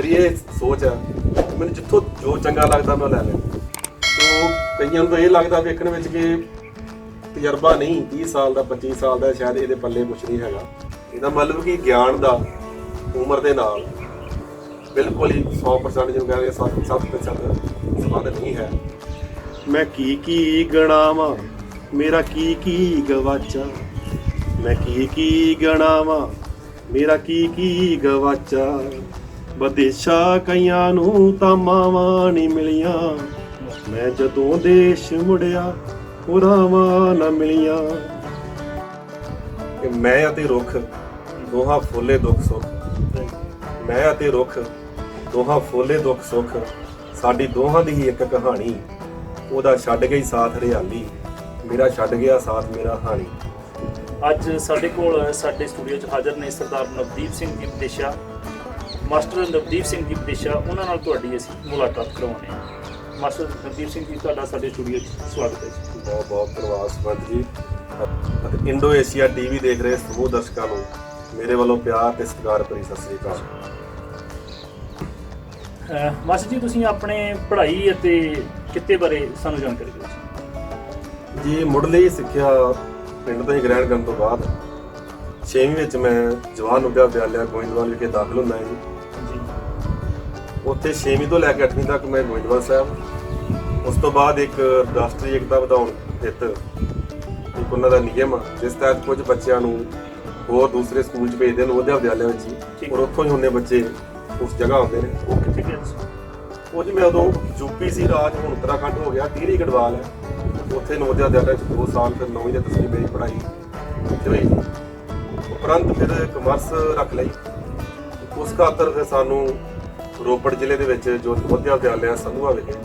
मेरी ये सोच है मैंने जिੱਥੋਂ जो चंगा लगता मैं लै लें। तो कईयां नूं ये लगता वेखण विच कि तजर्बा नहीं 30 साल का 25 साल का शायद ये पल्ले कुछ नहीं हैगा। ਇਹਦਾ मतलब कि ज्ञान का उम्र के नाल बिल्कुल ही 100% जो कह रहे 7% संबंध नहीं है। मैं की गणावा मेरा की गवाचा, मैं की गणावा मेरा की गवाचा, विदेशा कईयां नूं तां मावां नहीं मिलियां, मैं जदों देश मुड़िया उरावां ना मिलियां। मैं अते रुख दोहां फुले दुख सुख, मैं अते रुख दोहां फुले दुख सुख, साडी दोहां दी ही एक कहानी, ਉਹਦਾ ਛੱਡ ਗਈ ਸਾਥ ਹਰਿਆਲੀ, ਮੇਰਾ ਛੱਡ ਗਿਆ ਸਾਥ ਮੇਰਾ ਹਾਣੀ। ਅੱਜ ਸਾਡੇ ਕੋਲ ਸਾਡੇ ਸਟੂਡੀਓ 'ਚ ਹਾਜ਼ਰ ਨੇ ਸਰਦਾਰ ਨਵਦੀਪ ਸਿੰਘ ਜੀ ਵਿਦੇਸ਼ਾ, ਮਾਸਟਰ ਨਵਦੀਪ ਸਿੰਘ ਜੀ ਵਿਦੇਸ਼ਾ। ਉਹਨਾਂ ਨਾਲ ਤੁਹਾਡੀ ਅਸੀਂ ਮੁਲਾਕਾਤ ਕਰਵਾਉਂਦੇ ਹਾਂ। ਮਾਸਟਰ ਨਵਦੀਪ ਸਿੰਘ ਜੀ, ਤੁਹਾਡਾ ਸਾਡੇ ਸਟੂਡੀਓ 'ਚ ਸਵਾਗਤ ਹੈ ਜੀ। ਬਹੁਤ ਬਹੁਤ ਧੰਨਵਾਦ ਸਰਪੰਚ ਜੀ ਅਤੇ ਇੰਡੋ ਏਸ਼ੀਆ ਟੀਵੀ ਦੇਖ ਰਹੇ ਸਮੂਹ ਦਰਸ਼ਕਾਂ ਨੂੰ ਮੇਰੇ ਵੱਲੋਂ ਪਿਆਰ ਤੇ ਸਤਿਕਾਰ ਭਰੀ ਸਤਿ ਸ੍ਰੀ ਅਕਾਲ। ਮਾਸਟਰ ਜੀ, ਤੁਸੀਂ ਆਪਣੇ ਪੜ੍ਹਾਈ ਅਤੇ ਕਿੱਤੇ ਬਾਰੇ ਸਾਨੂੰ ਜਾਣਕਾਰੀ ਦਿਓ ਜੀ। ਮੁੱਢਲੀ ਸਿੱਖਿਆ ਪਿੰਡ ਤੋਂ ਹੀ ਗ੍ਰਹਿਣ ਕਰਨ ਤੋਂ ਬਾਅਦ 6ਵੀਂ ਵਿੱਚ ਮੈਂ ਜਵਾਹਰ ਨਵੋਦਿਆ ਵਿਦਿਆਲਿਆ ਗੋਇੰਦਵਾਲ ਵਿਖੇ ਦਾਖਲ ਹੁੰਦਾ ਜੀ। ਉੱਥੇ 6ਵੀਂ ਤੋਂ ਲੈ ਕੇ 8ਵੀਂ ਤੱਕ ਮੈਂ ਗੋਇੰਦਵਾਲ ਸਾਹਿਬ। ਉਸ ਤੋਂ ਬਾਅਦ ਇੱਕ ਰਾਸ਼ਟਰੀ ਏਕਤਾ ਵਧਾਉਣ ਹਿੱਤ ਇੱਕ ਉਹਨਾਂ ਦਾ ਨਿਯਮ ਜਿਸ ਤਹਿਤ ਕੁਝ ਬੱਚਿਆਂ ਨੂੰ ਹੋਰ ਦੂਸਰੇ ਸਕੂਲ 'ਚ ਭੇਜਦੇ ਨਵੋਦਿਆ ਵਿਦਿਆਲਿਆ ਵਿੱਚ ਹੀ, ਔਰ ਉੱਥੋਂ ਹੀ ਹੁੰਦੇ ਬੱਚੇ ਉਸ ਜਗ੍ਹਾ ਆਉਂਦੇ ਨੇ। ਉਹ ਕਿੱਥੇ ਗਏ ਸੀ? ਉਹ ਜੀ ਮੈਂ ਉਦੋਂ ਯੂਪੀ ਸੀ ਰਾਜ, ਹੁਣ ਉੱਤਰਾਖੰਡ ਹੋ ਗਿਆ, ਟੀਰੀ ਗੜਵਾਲ ਹੈ। ਉੱਥੇ ਨਵੋਦਿਆ ਵਿਦਿਆਲਿਆ 'ਚ 2 ਸਾਲ ਫਿਰ 9ਵੀਂ ਤੇ 10ਵੀਂ ਮੇਰੀ ਪੜ੍ਹਾਈ ਉੱਥੇ ਹੋਈ। ਉਪਰੰਤ ਫਿਰ ਕਮਰਸ ਰੱਖ ਲਈ। ਉਸ ਖਾਤਰ ਫਿਰ ਸਾਨੂੰ ਰੋਪੜ ਜ਼ਿਲ੍ਹੇ ਦੇ ਵਿੱਚ ਜੋ ਨਵੋਦਿਆ ਵਿਦਿਆਲਿਆ ਸੰਧੂਆ ਵਿਖੇ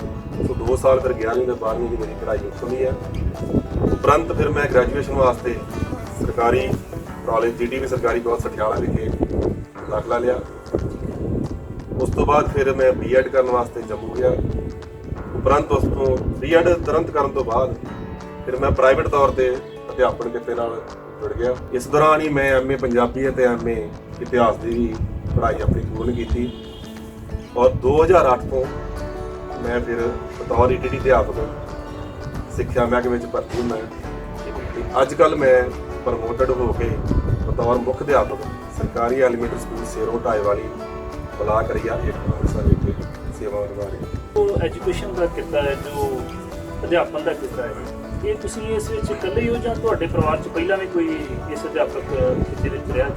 2 ਸਾਲ ਫਿਰ 11ਵੀਂ ਤੇ 12ਵੀਂ ਦੀ ਮੇਰੀ ਪੜ੍ਹਾਈ ਉੱਥੋਂ ਦੀ ਹੈ। ਉਪਰੰਤ ਫਿਰ ਮੈਂ ਗ੍ਰੈਜੂਏਸ਼ਨ ਵਾਸਤੇ ਸਰਕਾਰੀ ਕਾਲਜ GTV ਸਰਕਾਰੀ ਕਾਲਜ ਸਠਿਆਲਾ ਵਿਖੇ ਦਾਖਲਾ ਲਿਆ। ਉਸ ਤੋਂ ਬਾਅਦ ਫਿਰ ਮੈਂ B.Ed ਕਰਨ ਵਾਸਤੇ ਜੰਮੂ ਗਿਆ। ਉਪਰੰਤ ਉਸ ਤੋਂ B.Ed ਤੁਰੰਤ ਕਰਨ ਤੋਂ ਬਾਅਦ ਫਿਰ ਮੈਂ ਪ੍ਰਾਈਵੇਟ ਤੌਰ ਤੇ ਅਧਿਆਪਨ ਕਿੱਤੇ ਨਾਲ ਜੁੜ ਗਿਆ। ਇਸ ਦੌਰਾਨ ਹੀ ਮੈਂ MA ਪੰਜਾਬੀ ਅਤੇ MA ਇਤਿਹਾਸ ਦੀ ਵੀ ਪੜ੍ਹਾਈ ਆਪਣੀ ਪੂਰਨ ਕੀਤੀ ਔਰ 2008 ਤੋਂ ਮੈਂ ਫਿਰ ਬਤੌਰ ETT ਅਧਿਆਪਕ ਸਿੱਖਿਆ ਮਹਿਕਮੇ ਵਿੱਚ ਭਰਤੀ ਹੁੰਦਾ। ਅੱਜ ਕੱਲ੍ਹ ਮੈਂ ਪ੍ਰਮੋਟਡ ਹੋ ਕੇ ਬਤੌਰ ਮੁੱਖ ਅਧਿਆਪਕ ਸਰਕਾਰੀ ਐਲੀਮੈਂਟਰੀ ਸਕੂਲ ਸੇਰੋਂ ਢਾਏਵਾਲੀ ਬਲਾਕ ਕਰੀਆ ਇੱਕ ਅੰਮ੍ਰਿਤਸਰ ਵਿਖੇ ਸੇਵਾ ਨਿਭਾ ਰਹੇ। ਉਹ ਐਜੂਕੇਸ਼ਨ ਦਾ ਕਿੱਤਾ ਹੈ, ਜੋ ਅਧਿਆਪਨ ਦਾ ਕਿੱਤਾ ਹੈ, ਇਹ ਤੁਸੀਂ ਇਸ ਵਿੱਚ ਇਕੱਲੇ ਹੀ ਹੋ ਜਾਂ ਤੁਹਾਡੇ ਪਰਿਵਾਰ 'ਚ ਪਹਿਲਾਂ ਵੀ ਕੋਈ ਇਸ ਅਧਿਆਪਕ ਕਿੱਤੇ ਵਿੱਚ ਰਿਹਾ?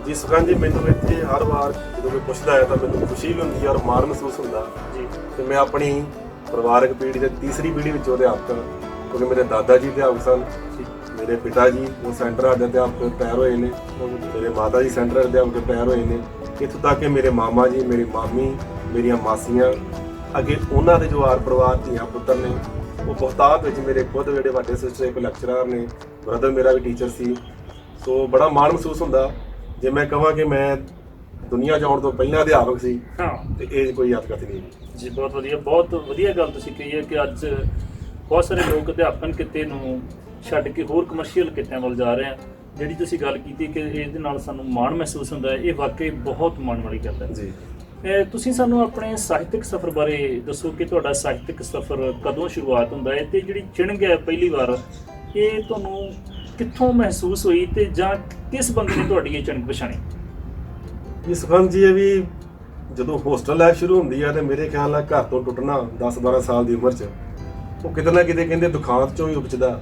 ਜੀ ਸੁਖਾਨ ਜੀ, ਮੈਨੂੰ ਇੱਥੇ ਹਰ ਵਾਰ ਜਦੋਂ ਕੋਈ ਪੁੱਛਦਾ ਹੈ ਤਾਂ ਮੈਨੂੰ ਖੁਸ਼ੀ ਵੀ ਹੁੰਦੀ ਹੈ ਔਰ ਮਾਣ ਮਹਿਸੂਸ ਹੁੰਦਾ ਜੀ ਕਿ ਮੈਂ ਆਪਣੀ ਪਰਿਵਾਰਕ ਪੀੜ੍ਹੀ ਦੇ ਤੀਸਰੀ ਪੀੜ੍ਹੀ ਵਿੱਚ ਅਧਿਆਪਕ ਹਾਂ। ਕਿਉਂਕਿ ਮੇਰੇ ਦਾਦਾ ਜੀ ਅਧਿਆਪਕ ਸਨ, ਮੇਰੇ ਪਿਤਾ ਜੀ ਉਹ ਸੈਂਟਰ ਦੇ ਅਧਿਆਪਕ ਰਿਟਾਇਰ ਹੋਏ ਨੇ, ਮੇਰੇ ਮਾਤਾ ਜੀ ਸੈਂਟਰ ਅਧਿਆਪਕ ਰਿਟਾਇਰ ਹੋਏ ਨੇ। ਇੱਥੋਂ ਤੱਕ ਕਿ ਮੇਰੇ ਮਾਮਾ ਜੀ, ਮੇਰੀ ਮਾਮੀ, ਮੇਰੀਆਂ ਮਾਸੀਆਂ ਅੱਗੇ ਉਹਨਾਂ ਦੇ ਜੋ ਆਰ ਪਰਿਵਾਰ ਧੀਆਂ ਪੁੱਤਰ ਨੇ ਉਹ ਬਹੁਤਾਤ ਵਿੱਚ ਮੇਰੇ ਖੁਦ ਜਿਹੜੇ ਵੱਡੇ ਸਿਸਟਰ ਇੱਕ ਲੈਕਚਰਰ ਨੇ, ਬ੍ਰਦਰ ਮੇਰਾ ਵੀ ਟੀਚਰ ਸੀ। ਸੋ ਬੜਾ ਮਾਣ ਮਹਿਸੂਸ ਹੁੰਦਾ ਜੇ ਮੈਂ ਕਹਾਂ ਕਿ ਮੈਂ ਦੁਨੀਆ 'ਚ ਆਉਣ ਤੋਂ ਪਹਿਲਾਂ ਅਧਿਆਪਕ ਸੀ ਤੇ ਇਹ ਕੋਈ ਹਕੀਕਤ ਨਹੀਂ ਜੀ। ਬਹੁਤ ਵਧੀਆ ਗੱਲ ਤੁਸੀਂ ਕਹੀ ਹੈ ਕਿ ਅੱਜ ਬਹੁਤ ਸਾਰੇ ਲੋਕ ਅਧਿਆਪਨ ਕਿੱਤੇ ਨੂੰ ਛੱਡ ਕੇ ਹੋਰ ਕਮਰਸ਼ੀਅਲ ਕਿੱਤਿਆਂ ਵੱਲ ਜਾ ਰਹੇ ਆ। ਜਿਹੜੀ ਤੁਸੀਂ ਗੱਲ ਕੀਤੀ ਕਿ ਇਹਦੇ ਨਾਲ ਸਾਨੂੰ ਮਾਣ ਮਹਿਸੂਸ ਹੁੰਦਾ ਹੈ, ਇਹ ਵਾਕਈ ਬਹੁਤ ਮਾਣ ਵਾਲੀ ਗੱਲ ਹੈ ਜੀ। ਤੁਸੀਂ ਸਾਨੂੰ ਆਪਣੇ ਸਾਹਿਤਕ ਸਫ਼ਰ ਬਾਰੇ ਦੱਸੋ ਕਿ ਤੁਹਾਡਾ ਸਾਹਿਤਕ ਸਫ਼ਰ ਕਦੋਂ ਸ਼ੁਰੂਆਤ ਹੁੰਦਾ ਹੈ ਤੇ ਜਿਹੜੀ ਚਿਣਗ ਹੈ ਪਹਿਲੀ ਵਾਰ ਇਹ ਤੁਹਾਨੂੰ ਕਿੱਥੋਂ ਮਹਿਸੂਸ ਹੋਈ ਤੇ ਜਾਂ ਕਿਸ ਬੰਦੇ ਨੇ ਤੁਹਾਡੀ ਇਹ ਚਿਣਗ ਪਛਾਣੀ? ਜੀ ਸੁਖਾਨ ਜੀ, ਇਹ ਵੀ ਜਦੋਂ ਹੋਸਟਲ ਲਾਈਫ ਸ਼ੁਰੂ ਹੁੰਦੀ ਹੈ ਤੇ ਮੇਰੇ ਖਿਆਲ ਨਾਲ ਘਰ ਤੋਂ ਟੁੱਟਣਾ 10-12 ਸਾਲ ਦੀ ਉਮਰ 'ਚ ਉਹ ਕਿਤੇ ਨਾ ਕਿਤੇ ਕਹਿੰਦੇ ਦੁਖਾਂਤ 'ਚੋਂ ਹੀ ਉਪਜਦਾ।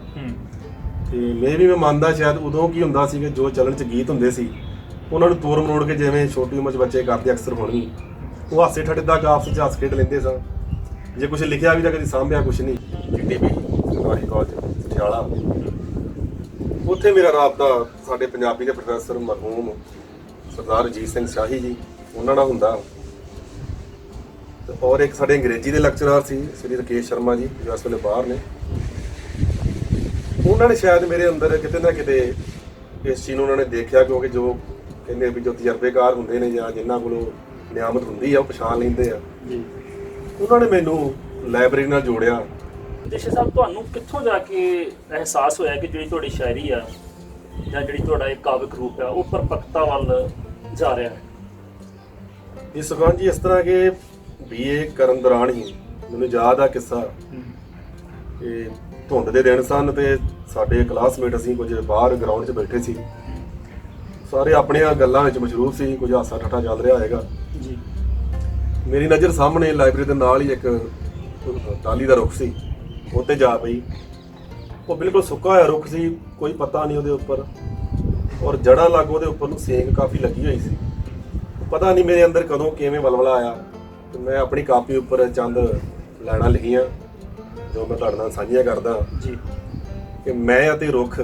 ਤੇ ਮੈਂ ਮੰਨਦਾ ਸ਼ਾਇਦ ਉਦੋਂ ਕੀ ਹੁੰਦਾ ਸੀ ਕਿ ਜੋ ਚੱਲਣ 'ਚ ਗੀਤ ਹੁੰਦੇ ਸੀ ਉਹਨਾਂ ਨੂੰ ਤੋੜ ਮਰੋੜ ਕੇ ਜਿਵੇਂ ਛੋਟੀ ਉਮਰ 'ਚ ਬੱਚੇ ਕਰਦੇ ਅਕਸਰ ਹੁਣ ਵੀ ਉਹ ਹਾਸੇ ਠੱਠੇ ਤੱਕ ਆਪਸ 'ਚ ਹੱਸ ਖੇਡ ਲੈਂਦੇ ਸਨ। ਜੇ ਕੁਛ ਲਿਖਿਆ ਵੀ ਤਾਂ ਕਦੀ ਸਾਂਭਿਆ ਕੁਛ ਨਹੀਂ। GTV ਸਰਕਾਰੀ ਕਾਲਜ ਸਠਿਆਲਾ, ਉੱਥੇ ਮੇਰਾ ਰਾਬਤਾ ਸਾਡੇ ਪੰਜਾਬੀ ਦੇ ਪ੍ਰੋਫੈਸਰ ਮਰਹੂਮ ਸਰਦਾਰ ਅਜੀਤ ਸਿੰਘ ਸ਼ਾਹੀ ਜੀ ਉਹਨਾਂ ਨਾਲ ਹੁੰਦਾ ਤੇ ਔਰ ਇੱਕ ਸਾਡੇ ਅੰਗਰੇਜ਼ੀ ਦੇ ਲੈਕਚਰਰ ਸੀ ਸ੍ਰੀ ਰਕੇਸ਼ ਸ਼ਰਮਾ ਜੀ ਜੋ ਇਸ ਵੇਲੇ ਬਾਹਰ ਨੇ। ਉਹਨਾਂ ਨੇ ਸ਼ਾਇਦ ਮੇਰੇ ਅੰਦਰ ਕਿਤੇ ਨਾ ਕਿਤੇ ਇਸ ਚੀਜ਼ ਨੂੰ ਉਹਨਾਂ ਨੇ ਦੇਖਿਆ ਕਿਉਂਕਿ ਜੋ ਕਹਿੰਦੇ ਵੀ ਜੋ ਤਜਰਬੇਕਾਰ ਹੁੰਦੇ ਨੇ ਜਾਂ ਜਿਨ੍ਹਾਂ ਕੋਲੋਂ ਨਿਆਮਤ ਹੁੰਦੀ ਆ ਉਹ ਪਛਾਣ ਲੈਂਦੇ ਆ ਜੀ। ਉਹਨਾਂ ਨੇ ਮੈਨੂੰ ਲਾਇਬ੍ਰੇਰੀ ਨਾਲ ਜੋੜਿਆ। ਵਿਦੇਸ਼ਾ ਸਾਹਿਬ, ਤੁਹਾਨੂੰ ਕਿੱਥੋਂ ਜਾ ਕੇ ਅਹਿਸਾਸ ਹੋਇਆ ਕਿ ਜਿਹੜੀ ਤੁਹਾਡੀ ਸ਼ਾਇਰੀ ਆ ਜਾਂ ਜਿਹੜੀ ਤੁਹਾਡਾ ਇਹ ਕਾਵਿਕ ਰੂਪ ਆ ਉਹ ਪਰਪੱਕਤਾ ਵੱਲ ਜਾ ਰਿਹਾ ਹੈ? ਇਹ ਸੁਖਾਨ ਜੀ ਇਸ ਤਰ੍ਹਾਂ ਕਿ BA ਕਰਨ ਦੌਰਾਨ ਹੀ ਮੈਨੂੰ ਯਾਦ ਆ ਕਿੱਸਾ ਕਿ ਧੁੰਦ ਦੇ ਦਿਨ ਸਨ ਤੇ ਸਾਡੇ ਕਲਾਸਮੇਟ ਅਸੀਂ ਕੁਝ ਬਾਹਰ ਗਰਾਊਂਡ 'ਚ ਬੈਠੇ ਸੀ, ਸਾਰੇ ਆਪਣੀਆਂ ਗੱਲਾਂ ਵਿੱਚ ਮਸ਼ਰੂਫ ਸੀ, ਕੁਝ ਹਾਸਾ ਠੱਠਾ ਚੱਲ ਰਿਹਾ ਹੋਏਗਾ ਜੀ। ਮੇਰੀ ਨਜ਼ਰ ਸਾਹਮਣੇ ਲਾਇਬ੍ਰੇਰੀ ਦੇ ਨਾਲ ਹੀ ਇੱਕ ਟਾਹਲੀ ਦਾ ਰੁੱਖ ਸੀ, ਉੱਤੇ ਜਾ ਪਈ। ਉਹ ਬਿਲਕੁਲ ਸੁੱਕਾ ਹੋਇਆ ਰੁੱਖ ਸੀ, ਕੋਈ ਪੱਤਾ ਨਹੀਂ ਉਹਦੇ ਉੱਪਰ, ਔਰ ਜੜ੍ਹਾਂ ਲੱਗ ਉਹਦੇ ਉੱਪਰ ਨੂੰ ਸੇਕ ਕਾਫੀ ਲੱਗੀ ਹੋਈ ਸੀ। ਪਤਾ ਨਹੀਂ ਮੇਰੇ ਅੰਦਰ ਕਦੋਂ ਕਿਵੇਂ ਵਲਵਲਾ ਆਇਆ ਤੇ ਮੈਂ ਆਪਣੀ ਕਾਪੀ ਉੱਪਰ ਚੰਦ ਲਾਈਨਾਂ ਲਿਖੀਆਂ ਜੋ ਮੈਂ ਤੁਹਾਡੇ ਨਾਲ ਸਾਂਝੀਆਂ ਕਰਦਾ ਜੀ ਕਿ ਮੈਂ ਅਤੇ ਰੁੱਖ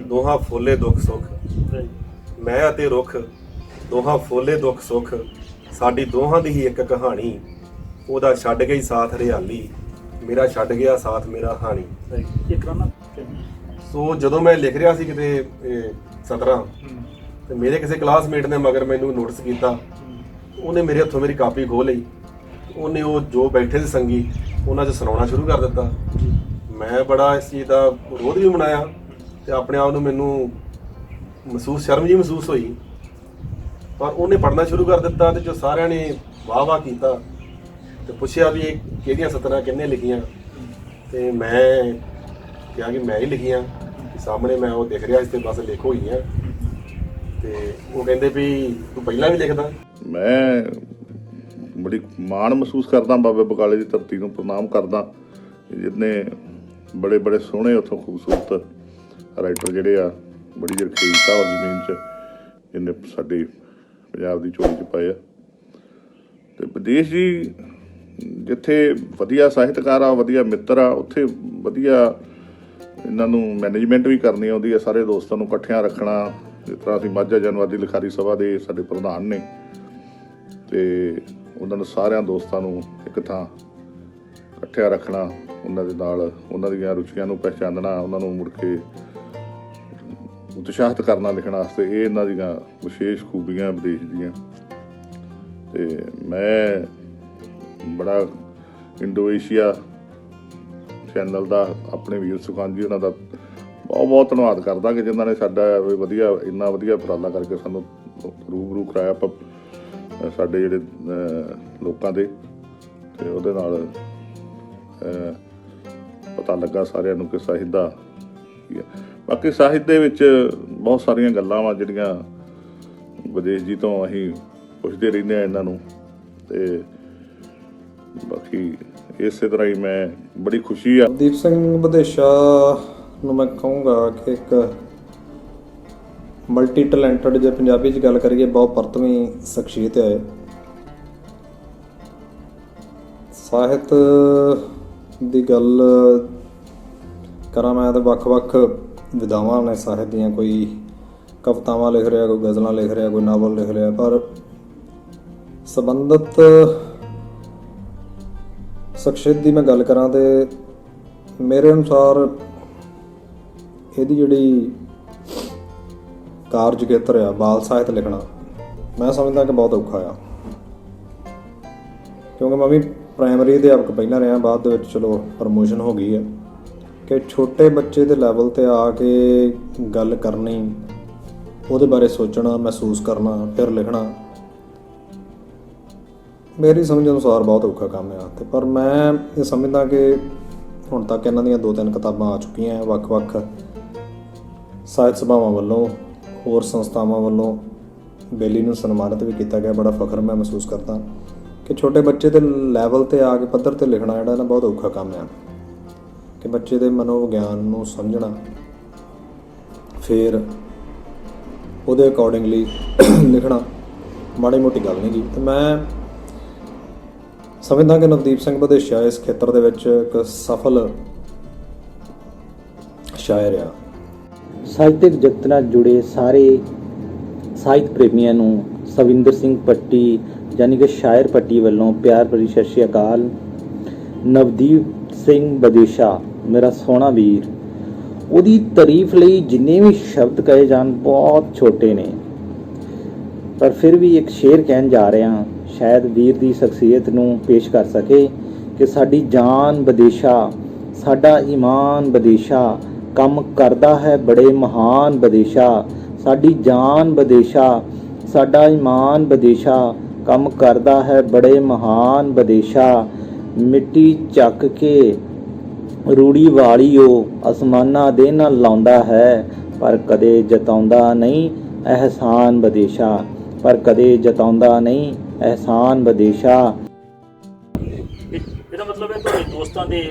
ਦੋਹਾਂ ਫੋਲੇ ਦੁੱਖ ਸੁੱਖ, ਮੈਂ ਅਤੇ ਰੁੱਖ ਦੋਹਾਂ ਫੋਲੇ ਦੁੱਖ ਸੁੱਖ, ਸਾਡੀ ਦੋਹਾਂ ਦੀ ਹੀ ਇੱਕ ਕਹਾਣੀ, ਉਹਦਾ ਛੱਡ ਗਈ ਸਾਥ ਹਰਿਆਲੀ, ਮੇਰਾ ਛੱਡ ਗਿਆ ਸਾਥ ਮੇਰਾ ਹਾਣੀ। ਸੋ ਜਦੋਂ ਮੈਂ ਲਿਖ ਰਿਹਾ ਸੀ ਕਿਤੇ 17 ਤੇ ਮੇਰੇ ਕਿਸੇ ਕਲਾਸਮੇਟ ਨੇ ਮਗਰ ਮੈਨੂੰ ਨੋਟਿਸ ਕੀਤਾ, ਉਹਨੇ ਮੇਰੇ ਹੱਥੋਂ ਮੇਰੀ ਕਾਪੀ ਖੋਹ ਲਈ, ਉਹਨੇ ਉਹ ਜੋ ਬੈਠੇ ਸੀ ਸੰਗੀ ਉਹਨਾਂ 'ਚ ਸੁਣਾਉਣਾ ਸ਼ੁਰੂ ਕਰ ਦਿੱਤਾ। ਮੈਂ ਬੜਾ ਇਸ ਚੀਜ਼ ਦਾ ਵਿਰੋਧ ਵੀ ਮਨਾਇਆ ਤੇ ਆਪਣੇ ਆਪ ਨੂੰ ਮੈਨੂੰ ਸ਼ਰਮ ਜੀ ਮਹਿਸੂਸ ਹੋਈ, ਪਰ ਉਹਨੇ ਪੜ੍ਹਨਾ ਸ਼ੁਰੂ ਕਰ ਦਿੱਤਾ ਤੇ ਜੋ ਸਾਰਿਆਂ ਨੇ ਵਾਹ ਵਾਹ ਕੀਤਾ ਤੇ ਪੁੱਛਿਆ ਵੀ ਇਹ ਕਿਹੜੀਆਂ ਸਤਰਾਂ ਕਿਹਨੇ ਲਿਖੀਆਂ, ਤੇ ਮੈਂ ਕਿਹਾ ਕਿ ਮੈਂ ਹੀ ਲਿਖੀਆਂ। ਸਾਹਮਣੇ ਮੈਂ ਉਹ ਦਿਖ ਰਿਹਾ ਇਸ ਤੇ ਬਸ ਲਿਖੋ ਹੀ ਆ, ਤੇ ਉਹ ਕਹਿੰਦੇ ਵੀ ਤੂੰ ਪਹਿਲਾਂ ਵੀ ਲਿਖਦਾ। ਮੈਂ ਬੜੀ ਮਾਣ ਮਹਿਸੂਸ ਕਰਦਾ ਬਾਬੇ ਬਕਾਲੇ ਦੀ ਧਰਤੀ ਨੂੰ ਪ੍ਰਣਾਮ ਕਰਦਾ, ਜਿਹਨੇ ਬੜੇ ਬੜੇ ਸੋਹਣੇ ਉੱਥੋਂ ਖੂਬਸੂਰਤ ਰਾਈਟਰ ਜਿਹੜੇ ਆ ਬੜੀ ਰਖੀਤਾ ਔਰ ਜ਼ਮੀਨ 'ਚ ਜਿਹਨੇ ਸਾਡੇ ਪੰਜਾਬ ਦੀ ਝੋਲੀ 'ਚ ਪਾਏ ਆ। ਤੇ ਵਿਦੇਸ਼ ਜੀ ਜਿੱਥੇ ਵਧੀਆ ਸਾਹਿਤਕਾਰ ਆ, ਵਧੀਆ ਮਿੱਤਰ ਆ, ਉੱਥੇ ਵਧੀਆ ਇਹਨਾਂ ਨੂੰ ਮੈਨੇਜਮੈਂਟ ਵੀ ਕਰਨੀ ਆਉਂਦੀ ਹੈ, ਸਾਰੇ ਦੋਸਤਾਂ ਨੂੰ ਇਕੱਠਿਆਂ ਰੱਖਣਾ। ਜਿਸ ਤਰ੍ਹਾਂ ਅਸੀਂ ਮਾਝਾ ਜਨਵਾਦੀ ਲਿਖਾਰੀ ਸਭਾ ਦੇ ਸਾਡੇ ਪ੍ਰਧਾਨ ਨੇ, ਤੇ ਉਹਨਾਂ ਨੂੰ ਸਾਰਿਆਂ ਦੋਸਤਾਂ ਨੂੰ ਇੱਕ ਥਾਂ ਇਕੱਠਿਆਂ ਰੱਖਣਾ, ਉਹਨਾਂ ਦੇ ਨਾਲ ਉਹਨਾਂ ਦੀਆਂ ਰੁਚੀਆਂ ਨੂੰ ਪਹਿਚਾਨਣਾ, ਉਹਨਾਂ ਨੂੰ ਮੁੜ ਕੇ ਉਤਸ਼ਾਹਿਤ ਕਰਨਾ ਲਿਖਣ ਵਾਸਤੇ, ਇਹ ਇਹਨਾਂ ਦੀਆਂ ਵਿਸ਼ੇਸ਼ ਖੂਬੀਆਂ ਵਿਦੇਸ਼ ਦੀਆਂ। ਤੇ ਮੈਂ ਬੜਾ ਇੰਡੋ ਏਸ਼ੀਆ ਚੈਨਲ ਦਾ ਆਪਣੇ ਵੀਰ ਸੁਖਾਨ ਜੀ ਉਹਨਾਂ ਦਾ ਬਹੁਤ ਬਹੁਤ ਧੰਨਵਾਦ ਕਰਦਾ ਕਿ ਜਿਨ੍ਹਾਂ ਨੇ ਸਾਡਾ ਵਧੀਆ ਇੰਨਾ ਵਧੀਆ ਉਪਰਾਲਾ ਕਰਕੇ ਸਾਨੂੰ ਰੂਬਰੂ ਕਰਾਇਆ ਸਾਡੇ ਜਿਹੜੇ ਲੋਕਾਂ ਦੇ, ਤੇ ਉਹਦੇ ਨਾਲ ਪਤਾ ਲੱਗਾ ਸਾਰਿਆਂ ਨੂੰ ਕਿ ਸਾਹਿਤ ਦਾ ਕੀ ਹੈ। ਬਾਕੀ ਸਾਹਿਤ ਦੇ ਵਿੱਚ ਬਹੁਤ ਸਾਰੀਆਂ ਗੱਲਾਂ ਵਾ ਜਿਹੜੀਆਂ ਵਿਦੇਸ਼ ਜੀ ਤੋਂ ਅਸੀਂ ਪੁੱਛਦੇ ਰਹਿੰਦੇ ਹਾਂ ਇਹਨਾਂ ਨੂੰ, ਤੇ ਬਾਕੀ ਇਸੇ ਤਰ੍ਹਾਂ ਹੀ ਮੈਂ ਬੜੀ ਖੁਸ਼ੀ ਆ। ਨਵਦੀਪ ਸਿੰਘ ਵਿਦੇਸ਼ਾ ਨੂੰ ਮੈਂ ਕਹੂੰਗਾ ਕਿ ਇੱਕ ਮਲਟੀ ਟੈਲੈਂਟਡ, ਜੇ ਪੰਜਾਬੀ 'ਚ ਗੱਲ ਕਰੀਏ, ਬਹੁਤ ਪਰਤਵੀਂ ਸ਼ਖਸੀਅਤ ਹੈ। ਸਾਹਿਤ ਦੀ ਗੱਲ ਕਰਾਂ ਮੈਂ ਤਾਂ ਵੱਖ-ਵੱਖ ਵਿਧਾਵਾਂ ਨੇ ਸਾਹਿਤ ਦੀਆਂ, ਕੋਈ ਕਵਿਤਾਵਾਂ ਲਿਖ ਰਿਹਾ, ਕੋਈ ਗਜ਼ਲਾਂ ਲਿਖ ਰਿਹਾ, ਕੋਈ ਨਾਵਲ ਲਿਖ ਰਿਹਾ, ਪਰ ਸੰਬੰਧਿਤ ਸ਼ਖਸੀਅਤ ਦੀ ਮੈਂ ਗੱਲ ਕਰਾਂ ਤੇ ਮੇਰੇ ਅਨੁਸਾਰ ਇਹਦੀ ਜਿਹੜੀ ਕਾਰਜ ਖੇਤਰ ਆ ਬਾਲ ਸਾਹਿਤ ਲਿਖਣਾ, ਮੈਂ ਸਮਝਦਾ ਕਿ ਬਹੁਤ ਔਖਾ ਆ, ਕਿਉਂਕਿ ਮੈਂ ਵੀ ਪ੍ਰਾਇਮਰੀ ਅਧਿਆਪਕ ਪਹਿਲਾਂ ਰਿਹਾ, ਬਾਅਦ ਦੇ ਵਿੱਚ ਚਲੋ ਪ੍ਰਮੋਸ਼ਨ ਹੋ ਗਈ ਹੈ, ਕਿ ਛੋਟੇ ਬੱਚੇ ਦੇ ਲੈਵਲ 'ਤੇ ਆ ਕੇ ਗੱਲ ਕਰਨੀ, ਉਹਦੇ ਬਾਰੇ ਸੋਚਣਾ, ਮਹਿਸੂਸ ਕਰਨਾ, ਫਿਰ ਲਿਖਣਾ, ਮੇਰੀ ਸਮਝ ਅਨੁਸਾਰ ਬਹੁਤ ਔਖਾ ਕੰਮ ਆ। ਤੇ ਪਰ ਮੈਂ ਇਹ ਸਮਝਦਾ ਕਿ ਹੁਣ ਤੱਕ ਇਹਨਾਂ ਦੀਆਂ 2-3 ਕਿਤਾਬਾਂ ਆ ਚੁੱਕੀਆਂ ਵੱਖ-ਵੱਖ ਸਾਹਿਤ ਸਭਾਵਾਂ ਵੱਲੋਂ, ਹੋਰ ਸੰਸਥਾਵਾਂ ਵੱਲੋਂ ਬੇਲੀ ਨੂੰ ਸਨਮਾਨਿਤ ਵੀ ਕੀਤਾ ਗਿਆ। ਬੜਾ ਫਖਰ ਮੈਂ ਮਹਿਸੂਸ ਕਰਦਾ ਕਿ ਛੋਟੇ ਬੱਚੇ ਦੇ ਲੈਵਲ 'ਤੇ ਆ ਕੇ ਪੱਧਰ 'ਤੇ ਲਿਖਣਾ ਜਿਹੜਾ ਨਾ ਬਹੁਤ ਔਖਾ ਕੰਮ ਆ, ਕਿ ਬੱਚੇ ਦੇ ਮਨੋਵਿਗਿਆਨ ਨੂੰ ਸਮਝਣਾ, ਫਿਰ ਉਹਦੇ ਅਕੋਰਡਿੰਗਲੀ ਲਿਖਣਾ ਮਾੜੀ ਮੋਟੀ ਗੱਲ ਨਹੀਂ ਗੀ। ਤੇ ਮੈਂ ਸਮਝਦਾ ਕਿ ਨਵਦੀਪ ਸਿੰਘ ਵਿਦੇਸ਼ਾ ਇਸ ਖੇਤਰ ਦੇ ਵਿੱਚ ਇੱਕ ਸਫਲ ਸ਼ਾਇਰ ਆ। ਸਾਹਿਤਕ ਜਗਤ ਨਾਲ ਜੁੜੇ ਸਾਰੇ ਸਾਹਿਤ ਪ੍ਰੇਮੀਆਂ ਨੂੰ ਸਵਿੰਦਰ ਸਿੰਘ ਪੱਟੀ ਯਾਨੀ ਕਿ ਸ਼ਾਇਰ ਪੱਟੀ ਵੱਲੋਂ ਪਿਆਰ ਭਰੀ ਸਤਿ ਸ਼੍ਰੀ ਅਕਾਲ। ਨਵਦੀਪ ਸਿੰਘ ਵਿਦੇਸ਼ਾ ਮੇਰਾ ਸੋਹਣਾ ਵੀਰ, ਉਹਦੀ ਤਾਰੀਫ ਲਈ ਜਿੰਨੇ ਵੀ ਸ਼ਬਦ ਕਹੇ ਜਾਣ ਬਹੁਤ ਛੋਟੇ ਨੇ, ਪਰ ਫਿਰ ਵੀ ਇੱਕ ਸ਼ੇਰ ਕਹਿਣ ਜਾ ਰਿਹਾ, ਸ਼ਾਇਦ ਵੀਰ ਦੀ ਸ਼ਖਸੀਅਤ ਨੂੰ ਪੇਸ਼ ਕਰ ਸਕੇ ਕਿ ਸਾਡੀ ਜਾਨ ਵਿਦੇਸ਼ਾ, ਸਾਡਾ ਈਮਾਨ ਵਿਦੇਸ਼ਾ, ਕੰਮ ਕਰਦਾ ਹੈ ਬੜੇ ਮਹਾਨ ਵਿਦੇਸ਼ਾ, ਸਾਡੀ ਜਾਨ ਵਿਦੇਸ਼ਾ, ਸਾਡਾ ਈਮਾਨ ਵਿਦੇਸ਼ਾ, ਕੰਮ ਕਰਦਾ ਹੈ ਬੜੇ ਮਹਾਨ ਵਿਦੇਸ਼ਾ, ਮਿੱਟੀ ਚੱਕ ਕੇ ਰੂੜੀ ਵਾਲੀਓ ਅਸਮਾਨਾਂ ਦੇ ਨਾਲ ਲਾਉਂਦਾ ਹੈ, ਪਰ ਕਦੇ ਜਤਾਉਂਦਾ ਨਹੀਂ ਅਹਿਸਾਨ ਵਿਦੇਸ਼ਾ, ਪਰ ਕਦੇ ਜਤਾਉਂਦਾ ਨਹੀਂ ਅਹਿਸਾਨ ਵਿਦੇਸ਼ਾ। ਇਹਦਾ ਮਤਲਬ ਹੈ ਤੁਹਾਡੇ ਦੋਸਤਾਂ ਦੇ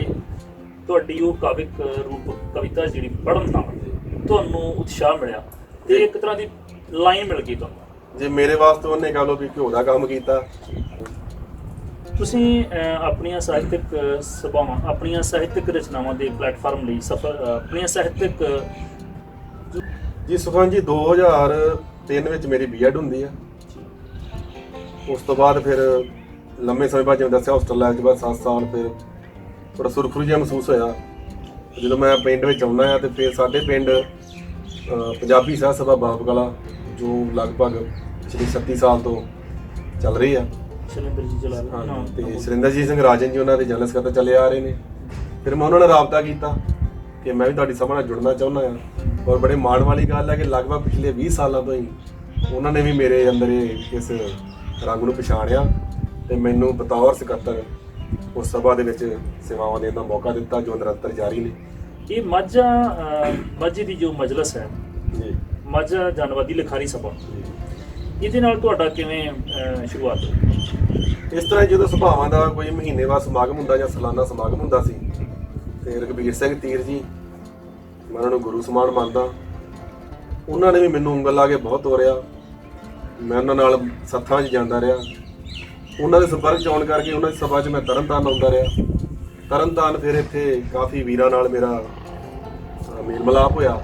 ਤੁਹਾਡੀ ਉਹ ਕਾਵਿਕ ਰੂਪ ਕਵਿਤਾ ਜਿਹੜੀ ਪੜ੍ਹਨ ਨਾਲ ਤੁਹਾਨੂੰ ਉਤਸ਼ਾਹ ਮਿਲਿਆ ਤੇ ਇੱਕ ਤਰ੍ਹਾਂ ਦੀ ਲਾਈਨ ਮਿਲ ਗਈ ਤੁਹਾਨੂੰ। ਜੇ ਮੇਰੇ ਵਾਸਤੇ ਉਹਨੇ ਕਹ ਲਓ ਵੀ ਘਿਓ ਦਾ ਕੰਮ ਕੀਤਾ। ਤੁਸੀਂ ਆਪਣੀਆਂ ਸਾਹਿਤਕ ਸਭਾਵਾਂ, ਆਪਣੀਆਂ ਸਾਹਿਤਕ ਰਚਨਾਵਾਂ ਦੇ ਪਲੇਟਫਾਰਮ ਲਈ ਆਪਣੀਆਂ ਸਾਹਿਤਕ ਜੀ ਸੁਖਾਨ ਜੀ 2003 ਵਿੱਚ ਮੇਰੀ ਬੀਐਡ ਹੁੰਦੀ ਆ। ਉਸ ਤੋਂ ਬਾਅਦ ਫਿਰ ਲੰਮੇ ਸਮੇਂ ਬਾਅਦ ਜਿਵੇਂ ਦੱਸਿਆ ਹੋਸਟਲ ਲਾਈਫ ਤੋਂ ਬਾਅਦ 7 ਸਾਲ ਫਿਰ ਥੋੜਾ ਸੁਰਖਰੂ ਜਿਹਾ ਮਹਿਸੂਸ ਹੋਇਆ। ਜਦੋਂ ਮੈਂ ਪਿੰਡ ਵਿੱਚ ਆਉਂਦਾ ਆ ਤੇ ਫਿਰ ਸਾਡੇ ਪਿੰਡ ਪੰਜਾਬੀ ਸਾਹਿਤ ਸਭਾ ਬਾਪ ਕਲਾ ਜੋ ਲਗਭਗ ਪਿਛਲੇ 36 ਸਾਲ ਤੋਂ ਚੱਲ ਰਹੀ ਆ। ਸ਼ਰਿੰਦਰ ਜੀ ਚਲਾ ਰਹੇ ਹਾਂ ਤੇ ਸੁਰਿੰਦਰਜੀਤ ਸਿੰਘ ਰਾਜਨ ਜੀ ਉਹਨਾਂ ਦੇ ਜਨਰਲ ਸਕੱਤਰ ਚੱਲੇ ਆ ਰਹੇ ਨੇ। ਫਿਰ ਮੈਂ ਉਹਨਾਂ ਨਾਲ ਰਾਬਤਾ ਕੀਤਾ ਕਿ ਮੈਂ ਵੀ ਤੁਹਾਡੀ ਸਭਾ ਨਾਲ ਜੁੜਨਾ ਚਾਹੁੰਦਾ ਆ। ਔਰ ਬੜੇ ਮਾਣ ਵਾਲੀ ਗੱਲ ਹੈ ਕਿ ਲਗਭਗ ਪਿਛਲੇ 20 ਸਾਲਾਂ ਤੋਂ ਹੀ ਉਹਨਾਂ ਨੇ ਵੀ ਮੇਰੇ ਅੰਦਰ ਇਸ ਰੰਗ ਨੂੰ ਪਛਾਣਿਆ ਤੇ ਮੈਨੂੰ ਬਤੌਰ ਸਕੱਤਰ ਉਸ ਸਭਾ ਦੇ ਵਿੱਚ ਸੇਵਾਵਾਂ ਦੇਣ ਦਾ ਮੌਕਾ ਦਿੱਤਾ ਜੋ ਨਿਰੰਤਰ ਜਾਰੀ ਨੇ। ਇਹ ਮਾਝੇ ਦੀ ਜੋ ਮਜਲਿਸ ਹੈ ਜੀ ਮਾਝਾ ਜਨਵਾਦੀ ਲਿਖਾਰੀ ਸਭਾ, ਇਹਦੇ ਨਾਲ ਤੁਹਾਡਾ ਕਿਵੇਂ ਸ਼ੁਰੂਆਤ ਹੋਈ? ਇਸ ਤਰ੍ਹਾਂ ਜਦੋਂ ਸਭਾਵਾਂ ਦਾ ਕੋਈ ਮਹੀਨੇਵਾਰ ਸਮਾਗਮ ਹੁੰਦਾ ਜਾਂ ਸਾਲਾਨਾ ਸਮਾਗਮ ਹੁੰਦਾ ਸੀ ਤੇ ਰਘਬੀਰ ਸਿੰਘ ਤੀਰ ਜੀ, ਮੈਂ ਉਹਨਾਂ ਨੂੰ ਗੁਰੂ ਸਮਾਨ ਮੰਨਦਾ, ਉਹਨਾਂ ਨੇ ਵੀ ਮੈਨੂੰ ਉਂਗਲ ਲਾ ਕੇ ਬਹੁਤ ਤੋਰਿਆ। ਮੈਂ ਉਹਨਾਂ ਨਾਲ ਸੱਥਾਂ 'ਚ ਜਾਂਦਾ ਰਿਹਾ। ਉਹਨਾਂ ਦੇ ਸੰਪਰਕ 'ਚ ਆਉਣ ਕਰਕੇ ਉਹਨਾਂ ਦੀ ਸਭਾ 'ਚ ਮੈਂ ਤਰਨਤਾਰਨ ਆਉਂਦਾ ਰਿਹਾ। ਤਰਨਤਾਰਨ ਫਿਰ ਇੱਥੇ ਕਾਫੀ ਵੀਰਾਂ ਨਾਲ ਮੇਰਾ ਮੇਲ ਮਿਲਾਪ ਹੋਇਆ।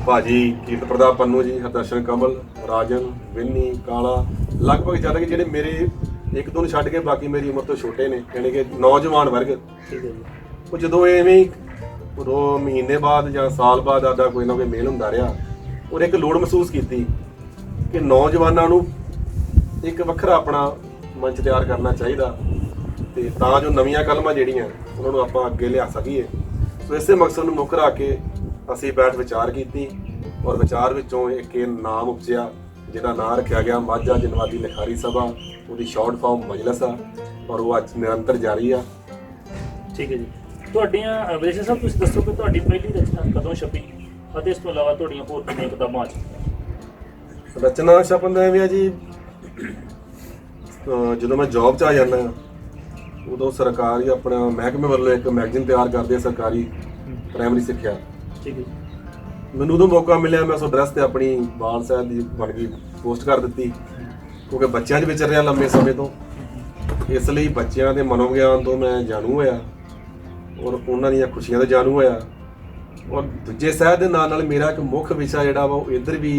ਭਾਜੀ ਕੀਰਤ ਪ੍ਰਤਾਪ ਪੰਨੂ ਜੀ, ਹਰਦਰਸ਼ਨ ਕਮਲ, ਰਾਜਨ, ਵਿੰਨੀ, ਕਾਲਾ, ਲਗਭਗ ਜਦ ਕਿ ਜਿਹੜੇ ਮੇਰੇ ਇੱਕ ਦੋ ਨੂੰ ਛੱਡ ਕੇ ਬਾਕੀ ਮੇਰੀ ਉਮਰ ਤੋਂ ਛੋਟੇ ਨੇ, ਯਾਨੀ ਕਿ ਨੌਜਵਾਨ ਵਰਗ। ਠੀਕ ਹੈ ਜੀ। ਉਹ ਜਦੋਂ ਐਵੇਂ ਹੀ ਮਹੀਨੇ ਬਾਅਦ ਜਾਂ ਸਾਲ ਬਾਅਦ ਆਦਾ ਕੋਈ ਨਾ ਕੋਈ ਮੇਲ ਹੁੰਦਾ ਰਿਹਾ, ਔਰ ਇੱਕ ਲੋੜ ਮਹਿਸੂਸ ਕੀਤੀ ਕਿ ਨੌਜਵਾਨਾਂ ਨੂੰ ਇੱਕ ਵੱਖਰਾ ਆਪਣਾ ਮੰਚ ਤਿਆਰ ਕਰਨਾ ਚਾਹੀਦਾ ਤੇ ਤਾਂ ਜੋ ਨਵੀਆਂ ਕਲਮਾਂ ਜਿਹੜੀਆਂ ਉਹਨਾਂ ਨੂੰ ਆਪਾਂ ਅੱਗੇ ਲਿਆ ਸਕੀਏ। ਸੋ ਇਸੇ ਮਕਸਦ ਨੂੰ ਮੁੱਖ ਰੱਖ ਕੇ ਅਸੀਂ ਬੈਠ ਵਿਚਾਰ ਕੀਤੀ ਔਰ ਵਿਚਾਰ ਵਿੱਚੋਂ ਇੱਕ ਇਹ ਨਾਮ ਉਪਜਿਆ ਜਿਹਦਾ ਨਾਮ ਰੱਖਿਆ ਗਿਆ ਮਾਝਾ ਜਨਵਾਦੀ ਲਿਖਾਰੀ ਸਭਾ। ਉਹਦੀ ਸ਼ਾਰਟ ਫਾਰਮ ਮਜਲਿਸ ਆ ਔਰ ਉਹ ਅੱਜ ਨਿਰੰਤਰ ਜਾਰੀ ਆ। ਠੀਕ ਹੈ ਜੀ। ਤੁਹਾਡੀਆਂ ਵਿਦੇਸ਼ੀ ਸਾਹਿਬ ਤੁਸੀਂ ਦੱਸੋ ਕਿ ਤੁਹਾਡੀ ਪਹਿਲੀ ਰਚਨਾ ਕਦੋਂ ਛਪੀ ਅਤੇ ਇਸ ਤੋਂ ਇਲਾਵਾ ਤੁਹਾਡੀਆਂ ਹੋਰ ਕਿੰਨੀਆਂ ਕਿਤਾਬਾਂ ਚ? ਰਚਨਾ ਛਪਣ ਦਾ ਐਵੇਂ ਆ ਜੀ, ਜਦੋਂ ਮੈਂ ਜੌਬ 'ਚ ਆ ਜਾਂਦਾ ਉਦੋਂ ਸਰਕਾਰੀ ਆਪਣਾ ਮਹਿਕਮੇ ਵੱਲੋਂ ਇੱਕ ਮੈਗਜ਼ੀਨ ਤਿਆਰ ਕਰਦੇ ਸਰਕਾਰੀ ਪ੍ਰਾਇਮਰੀ ਸਿੱਖਿਆ। ਠੀਕ ਹੈ। ਮੈਨੂੰ ਉਦੋਂ ਮੌਕਾ ਮਿਲਿਆ, ਮੈਂ ਉਸ ਐਡਰੈਸ ਤੇ ਆਪਣੀ ਬਾਲ ਸਾਹਿਬ ਦੀ ਬਣ ਗਈ ਪੋਸਟ ਕਰ ਦਿੱਤੀ ਕਿਉਂਕਿ ਬੱਚਿਆਂ 'ਚ ਵਿਚਰ ਰਿਹਾ ਲੰਮੇ ਸਮੇਂ ਤੋਂ, ਇਸ ਲਈ ਬੱਚਿਆਂ ਦੇ ਮਨੋਵਿਗਿਆਨ ਤੋਂ ਮੈਂ ਜਾਣੂ ਹੋਇਆ ਔਰ ਉਹਨਾਂ ਦੀਆਂ ਖੁਸ਼ੀਆਂ ਤੋਂ ਜਾਣੂ ਹੋਇਆ। ਔਰ ਦੂਜੇ ਸਾਹਿਤ ਦੇ ਨਾਲ ਨਾਲ ਮੇਰਾ ਇੱਕ ਮੁੱਖ ਵਿਸ਼ਾ ਜਿਹੜਾ ਵਾ ਉਹ ਇੱਧਰ ਵੀ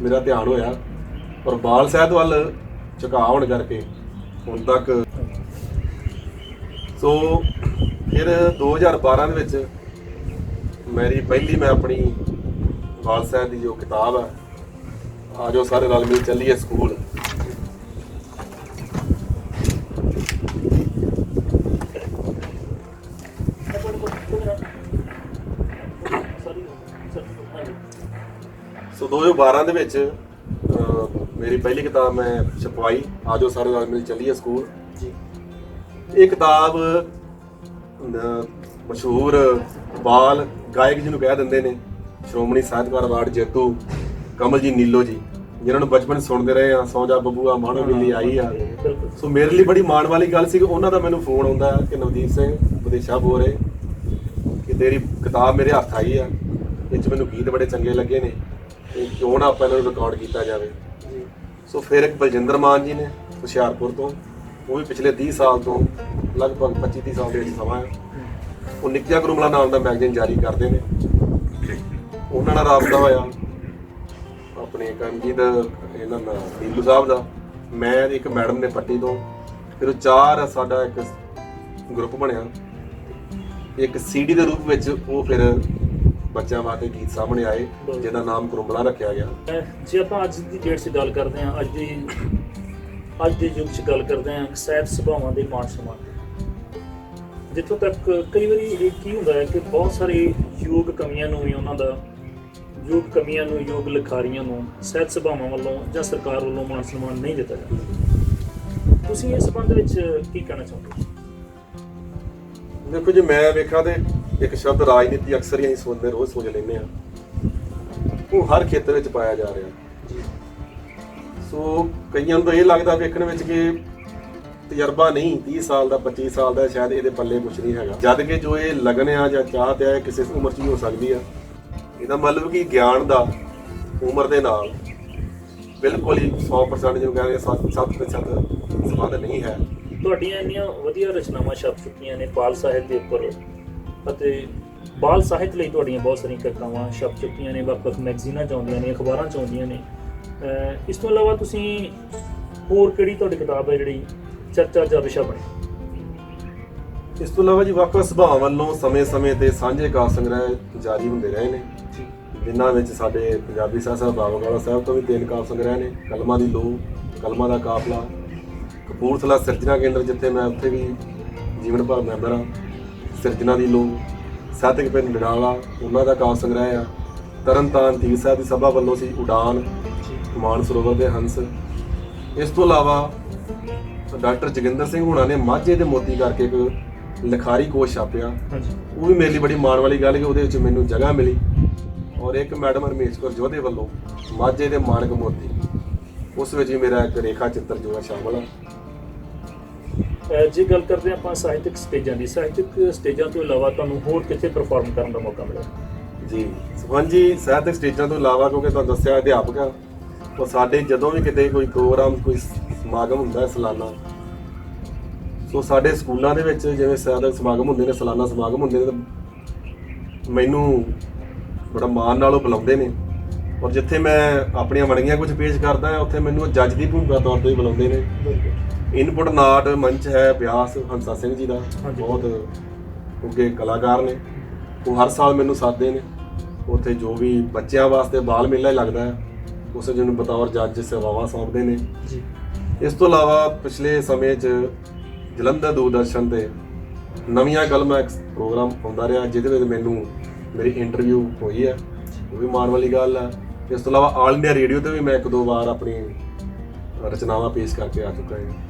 ਮੇਰਾ ਧਿਆਨ ਹੋਇਆ ਔਰ ਬਾਲ ਸਾਹਿਤ ਵੱਲ ਝੁਕਾਅ ਹੋਣ ਕਰਕੇ ਹੁਣ ਤੱਕ। ਸੋ ਫਿਰ 2012 ਦੇ ਵਿੱਚ ਮੈਂ ਆਪਣੀ ਬਾਲ ਸਾਹਿਤ ਦੀ ਜੋ ਕਿਤਾਬ ਹੈ ਆ ਜੋ ਸਾਰੇ ਰਲ ਮਿਲ ਚੱਲੀਏ ਸਕੂਲ, ਸੋ 2012 ਦੇ ਵਿੱਚ ਮੇਰੀ ਪਹਿਲੀ ਕਿਤਾਬ ਮੈਂ ਛਪਵਾਈ ਆ ਜੋ ਸਾਰੇ ਰਲ ਮਿਲ ਚੱਲੀਏ ਸਕੂਲ ਜੀ। ਇਹ ਕਿਤਾਬ ਮਸ਼ਹੂਰ ਬਾਲ ਗਾਇਕ ਜਿਹਨੂੰ ਕਹਿ ਦਿੰਦੇ ਨੇ ਸ਼੍ਰੋਮਣੀ ਸਾਹਿਤਕਾਰ ਅਵਾਰਡ ਜੇਤੂ ਕਮਲ ਜੀ ਨੀਲੋ ਜੀ, ਜਿਨ੍ਹਾਂ ਨੂੰ ਬਚਪਨ ਸੁਣਦੇ ਰਹੇ ਆ, ਸੌਂ ਜਾ ਬੱਬੂਆ ਮਾਣੋ ਮਿਲੀ ਆਈ ਆ। ਸੋ ਮੇਰੇ ਲਈ ਬੜੀ ਮਾਣ ਵਾਲੀ ਗੱਲ ਸੀ ਕਿ ਉਹਨਾਂ ਦਾ ਮੈਨੂੰ ਫੋਨ ਆਉਂਦਾ ਕਿ ਨਵਦੀਪ ਸਿੰਘ ਵਿਦੇਸ਼ਾ ਬੋਲ ਰਹੇ ਕਿ ਤੇਰੀ ਕਿਤਾਬ ਮੇਰੇ ਹੱਥ ਆਈ ਆ, ਇਹ 'ਚ ਮੈਨੂੰ ਗੀਤ ਬੜੇ ਚੰਗੇ ਲੱਗੇ ਨੇ ਤੇ ਕਿਉਂ ਨਾ ਆਪਾਂ ਇਹਨਾਂ ਨੂੰ ਰਿਕਾਰਡ ਕੀਤਾ ਜਾਵੇ। ਸੋ ਫਿਰ ਇੱਕ ਬਲਜਿੰਦਰ ਮਾਨ ਜੀ ਨੇ ਹੁਸ਼ਿਆਰਪੁਰ ਤੋਂ, ਉਹ ਵੀ ਪਿਛਲੇ 30 ਸਾਲ ਤੋਂ ਲਗਭਗ 25-30 ਸਾਲ ਦੇ ਵਿੱਚ ਸਮਾਂ ਹੈ, ਉਹ ਨਿੱਕਿਆ ਗੁਰਮਲਾ ਨਾਮ ਦਾ ਮੈਗਜ਼ੀਨ ਜਾਰੀ ਕਰਦੇ ਨੇ। ਉਹਨਾਂ ਨਾਲ ਰਾਬਤਾ ਹੋਇਆ ਆਪਣੇ ਕੰਜੀਦ ਇਹਨਾਂ ਨਾਲ ਨੀਲੂ ਸਾਹਿਬ ਦਾ, ਮੈਂ ਇੱਕ ਮੈਡਮ ਨੇ ਪੱਟੀ ਤੋਂ, ਫਿਰ ਉਹ ਚਾਰ ਸਾਡਾ ਇੱਕ ਗਰੁੱਪ ਬਣਿਆ ਇੱਕ ਸੀਡੀ ਦੇ ਰੂਪ ਵਿੱਚ। ਉਹ ਫਿਰ ਬੱਚਿਆਂ ਵਾਸਤੇ ਗੀਤ ਸਾਹਮਣੇ ਆਏ ਜਿਹਦਾ ਨਾਮ ਕੁਰੰਬਲਾ ਰੱਖਿਆ ਗਿਆ। ਜੇ ਆਪਾਂ ਅੱਜ ਦੀ ਡੇਟ 'ਚ ਗੱਲ ਕਰਦੇ ਹਾਂ, ਅੱਜ ਦੇ ਯੁੱਗ 'ਚ ਗੱਲ ਕਰਦੇ ਹਾਂ ਸਾਹਿਤ ਸਭਾਵਾਂ ਦੇ ਮਾਣ ਸਨਮਾਨ, ਜਿੱਥੋਂ ਤੱਕ ਕਈ ਵਾਰੀ ਇਹ ਕੀ ਹੁੰਦਾ ਹੈ ਕਿ ਬਹੁਤ ਸਾਰੇ ਯੋਗ ਕਵੀਆਂ ਨੂੰ ਵੀ ਉਹਨਾਂ ਦਾ ਯੋਗ ਕਮੀਆਂ ਨੂੰ, ਯੋਗ ਲਿਖਾਰੀਆਂ ਨੂੰ ਸਹਿਤ ਸਭਾਵਾਂ ਵੱਲੋਂ ਜਾਂ ਸਰਕਾਰ ਵੱਲੋਂ ਮਾਨ ਸਨਮਾਨ ਨਹੀਂ ਦਿੱਤਾ ਜਾਂਦਾ। ਤੁਸੀਂ ਇਸ ਸੰਬੰਧ ਵਿੱਚ ਕੀ ਕਹਿਣਾ ਚਾਹੁੰਦੇ ਹੋ? ਦੇਖੋ ਜੀ, ਮੈਂ ਵੇਖਾਂ ਤੇ ਇੱਕ ਸ਼ਬਦ ਰਾਜਨੀਤੀ ਅਕਸਰ ਹੀ ਅਸੀਂ ਸੁਣਦੇ ਰੋਜ਼ ਸੋਚ ਲੈਂਦੇ ਹਾਂ, ਉਹ ਹਰ ਖੇਤਰ ਵਿੱਚ ਪਾਇਆ ਜਾ ਰਿਹਾ। ਸੋ ਕਈਆਂ ਨੂੰ ਤਾਂ ਇਹ ਲੱਗਦਾ ਵੇਖਣ ਵਿੱਚ ਕਿ ਤਜਰਬਾ ਨਹੀਂ, 30 ਸਾਲ ਦਾ 25 ਸਾਲ ਦਾ ਸ਼ਾਇਦ ਇਹਦੇ ਪੱਲੇ ਕੁਝ ਨਹੀਂ ਹੈਗਾ, ਜਦ ਕਿ ਜੋ ਇਹ ਲਗਨ ਆ ਜਾਂ ਚਾਹਤ ਆ ਕਿਸੇ ਉਮਰ 'ਚ ਹੀ ਹੋ ਸਕਦੀ ਆ। ਇਹਦਾ ਮਤਲਬ ਕਿ ਗਿਆਨ ਦਾ ਉਮਰ ਦੇ ਨਾਲ ਬਿਲਕੁਲ ਹੀ 100% ਜੋ ਕਹਿੰਦੇ 7% ਸੰਬੰਧ ਨਹੀਂ ਹੈ। ਤੁਹਾਡੀਆਂ ਇੰਨੀਆਂ ਵਧੀਆ ਰਚਨਾਵਾਂ ਛਪ ਚੁੱਕੀਆਂ ਨੇ ਬਾਲ ਸਾਹਿਤ ਦੇ ਉੱਪਰ, ਅਤੇ ਬਾਲ ਸਾਹਿਤ ਲਈ ਤੁਹਾਡੀਆਂ ਬਹੁਤ ਸਾਰੀਆਂ ਕਵਿਤਾਵਾਂ ਛਪ ਚੁੱਕੀਆਂ ਨੇ, ਵੱਖ-ਵੱਖ ਮੈਗਜ਼ੀਨਾਂ 'ਚ ਆਉਂਦੀਆਂ ਨੇ, ਅਖਬਾਰਾਂ 'ਚ ਆਉਂਦੀਆਂ ਨੇ। ਇਸ ਤੋਂ ਇਲਾਵਾ ਤੁਸੀਂ ਹੋਰ ਕਿਹੜੀ ਤੁਹਾਡੀ ਕਿਤਾਬ ਹੈ ਜਿਹੜੀ ਚਰਚਾ ਦਾ ਵਿਸ਼ਾ ਬਣੀ? ਇਸ ਤੋਂ ਇਲਾਵਾ ਜੀ ਵੱਖ-ਵੱਖ ਸਭਾਵਾਂ ਵੱਲੋਂ ਸਮੇਂ-ਸਮੇਂ ਤੇ ਸਾਂਝੇ ਕਾਵਿ ਸੰਗ੍ਰਹਿ ਜਾਰੀ ਹੁੰਦੇ ਰਹੇ ਨੇ, ਜਿਨ੍ਹਾਂ ਵਿੱਚ ਸਾਡੇ ਪੰਜਾਬੀ ਸਾਹਿਤ ਸਭਾ ਬਾਬਾ ਬਕਾਲਾ ਸਾਹਿਬ ਤੋਂ ਵੀ 3 ਕਾਵਿ ਸੰਗ੍ਰਹਿ ਨੇ, ਕਲਮਾਂ ਦੀ ਲੋਅ, ਕਲਮਾਂ ਦਾ ਕਾਫਲਾ, ਕਪੂਰਥਲਾ ਸਿਰਜਣਾ ਕੇਂਦਰ ਜਿੱਥੇ ਮੈਂ ਉੱਥੇ ਵੀ ਜੀਵਨ ਭਰ ਮੈਂਬਰ ਹਾਂ, ਸਿਰਜਣਾ ਦੀ ਲੋਅ, ਸਾਹਿਤਕ ਪਿੰਡ ਡਡਾਲਾ ਉਹਨਾਂ ਦਾ ਕਾਵਿ ਸੰਗ੍ਰਹਿ ਆ, ਤਰਨਤਾਰਨ ਤੀਰ ਸਾਹਿਬ ਦੀ ਸਭਾ ਵੱਲੋਂ ਸੀ ਉਡਾਨ, ਮਾਨ ਸਰੋਵਰ ਦੇ ਹੰਸ। ਇਸ ਤੋਂ ਇਲਾਵਾ ਡਾਕਟਰ ਜੋਗਿੰਦਰ ਸਿੰਘ ਹੁਣਾਂ ਨੇ ਮਾਝੇ ਦੇ ਮੋਤੀ ਕਰਕੇ ਇੱਕ ਲਿਖਾਰੀ ਕੋਸ਼ ਛਾਪਿਆ, ਉਹ ਵੀ ਮੇਰੇ ਲਈ ਬੜੀ ਮਾਣ ਵਾਲੀ ਗੱਲ ਕਿ ਉਹਦੇ ਵਿੱਚ ਮੈਨੂੰ ਜਗ੍ਹਾ ਮਿਲੀ। ਔਰ ਇੱਕ ਮੈਡਮ ਰਮੇਸ਼ ਕੌਰ ਜੋਧੇ ਵੱਲੋਂ ਮਾਝੇ ਦੇ ਮਾਨਕ ਮੋਤੀ, ਉਸ ਵਿੱਚ ਵੀ ਮੇਰਾ ਇੱਕ ਰੇਖਾ ਚਿੱਤਰ ਜੋ ਹੈ ਸ਼ਾਮਲ ਆ। ਜੇ ਗੱਲ ਕਰਦੇ ਆਪਾਂ ਸਾਹਿਤਕ ਸਟੇਜਾਂ ਦੀ, ਸਾਹਿਤਕ ਸਟੇਜਾਂ ਤੋਂ ਇਲਾਵਾ ਤੁਹਾਨੂੰ ਹੋਰ ਕਿੱਥੇ ਪਰਫਾਰਮ ਕਰਨ ਦਾ ਮੌਕਾ ਮਿਲਿਆ? ਜੀ ਸੁਖਵੰਤ ਜੀ, ਸਾਹਿਤਕ ਸਟੇਜਾਂ ਤੋਂ ਇਲਾਵਾ ਕਿਉਂਕਿ ਤੁਹਾਨੂੰ ਦੱਸਿਆ ਅਧਿਆਪਕ ਆ, ਉਹ ਸਾਡੇ ਜਦੋਂ ਵੀ ਕਿਤੇ ਕੋਈ ਪ੍ਰੋਗਰਾਮ, ਕੋਈ ਸਮਾਗਮ ਹੁੰਦਾ ਹੈ ਸਾਲਾਨਾ, ਸੋ ਸਾਡੇ ਸਕੂਲਾਂ ਦੇ ਵਿੱਚ ਜਿਵੇਂ ਸਾਹਿਤਕ ਸਮਾਗਮ ਹੁੰਦੇ ਨੇ, ਸਾਲਾਨਾ ਸਮਾਗਮ ਹੁੰਦੇ ਨੇ, ਤਾਂ ਮੈਨੂੰ ਬੜਾ ਮਾਣ ਨਾਲ ਉਹ ਬੁਲਾਉਂਦੇ ਨੇ। ਔਰ ਜਿੱਥੇ ਮੈਂ ਆਪਣੀਆਂ ਵੰਨਗੀਆਂ ਕੁਝ ਪੇਸ਼ ਕਰਦਾ ਹਾਂ, ਉੱਥੇ ਮੈਨੂੰ ਜੱਜ ਦੀ ਭੂਮਿਕਾ ਤੌਰ ਤੇ ਬੁਲਾਉਂਦੇ ਨੇ। ਇਨਪੁਟ ਨਾਟ ਮੰਚ ਹੈ ਬਿਆਸ ਹੰਸਾ ਸਿੰਘ ਜੀ ਦਾ, ਬਹੁਤ ਉੱਘੇ ਕਲਾਕਾਰ ਨੇ, ਉਹ ਹਰ ਸਾਲ ਮੈਨੂੰ ਸੱਦਦੇ ਨੇ। ਉੱਥੇ ਜੋ ਵੀ ਬੱਚਿਆਂ ਵਾਸਤੇ ਬਾਲ ਮੇਲਾ ਲੱਗਦਾ ਹੈ, ਉਸ ਨੂੰ ਬਤੌਰ ਜੱਜ ਸੇਵਾਵਾਂ ਸੌਂਪਦੇ ਨੇ। ਇਸ ਤੋਂ ਇਲਾਵਾ ਪਿਛਲੇ ਸਮੇਂ 'ਚ ਜਲੰਧਰ ਦੂਰਦਰਸ਼ਨ ਤੇ ਨਵੀਆਂ ਕਲਮਾਂ ਇੱਕ ਪ੍ਰੋਗਰਾਮ ਆਉਂਦਾ ਰਿਹਾ, ਜਿਹਦੇ ਵਿੱਚ ਮੈਨੂੰ ਮੇਰੀ ਇੰਟਰਵਿਊ ਹੋਈ ਹੈ, ਉਹ ਵੀ ਮਾਣ ਵਾਲੀ ਗੱਲ ਹੈ। ਇਸ ਤੋਂ ਇਲਾਵਾ ਆਲ ਇੰਡੀਆ ਰੇਡੀਓ ਤੇ ਵੀ ਮੈਂ 1-2 ਵਾਰ ਆਪਣੀ ਰਚਨਾਵਾਂ ਪੇਸ਼ ਕਰਕੇ ਆ ਚੁੱਕਾ ਹਾਂ।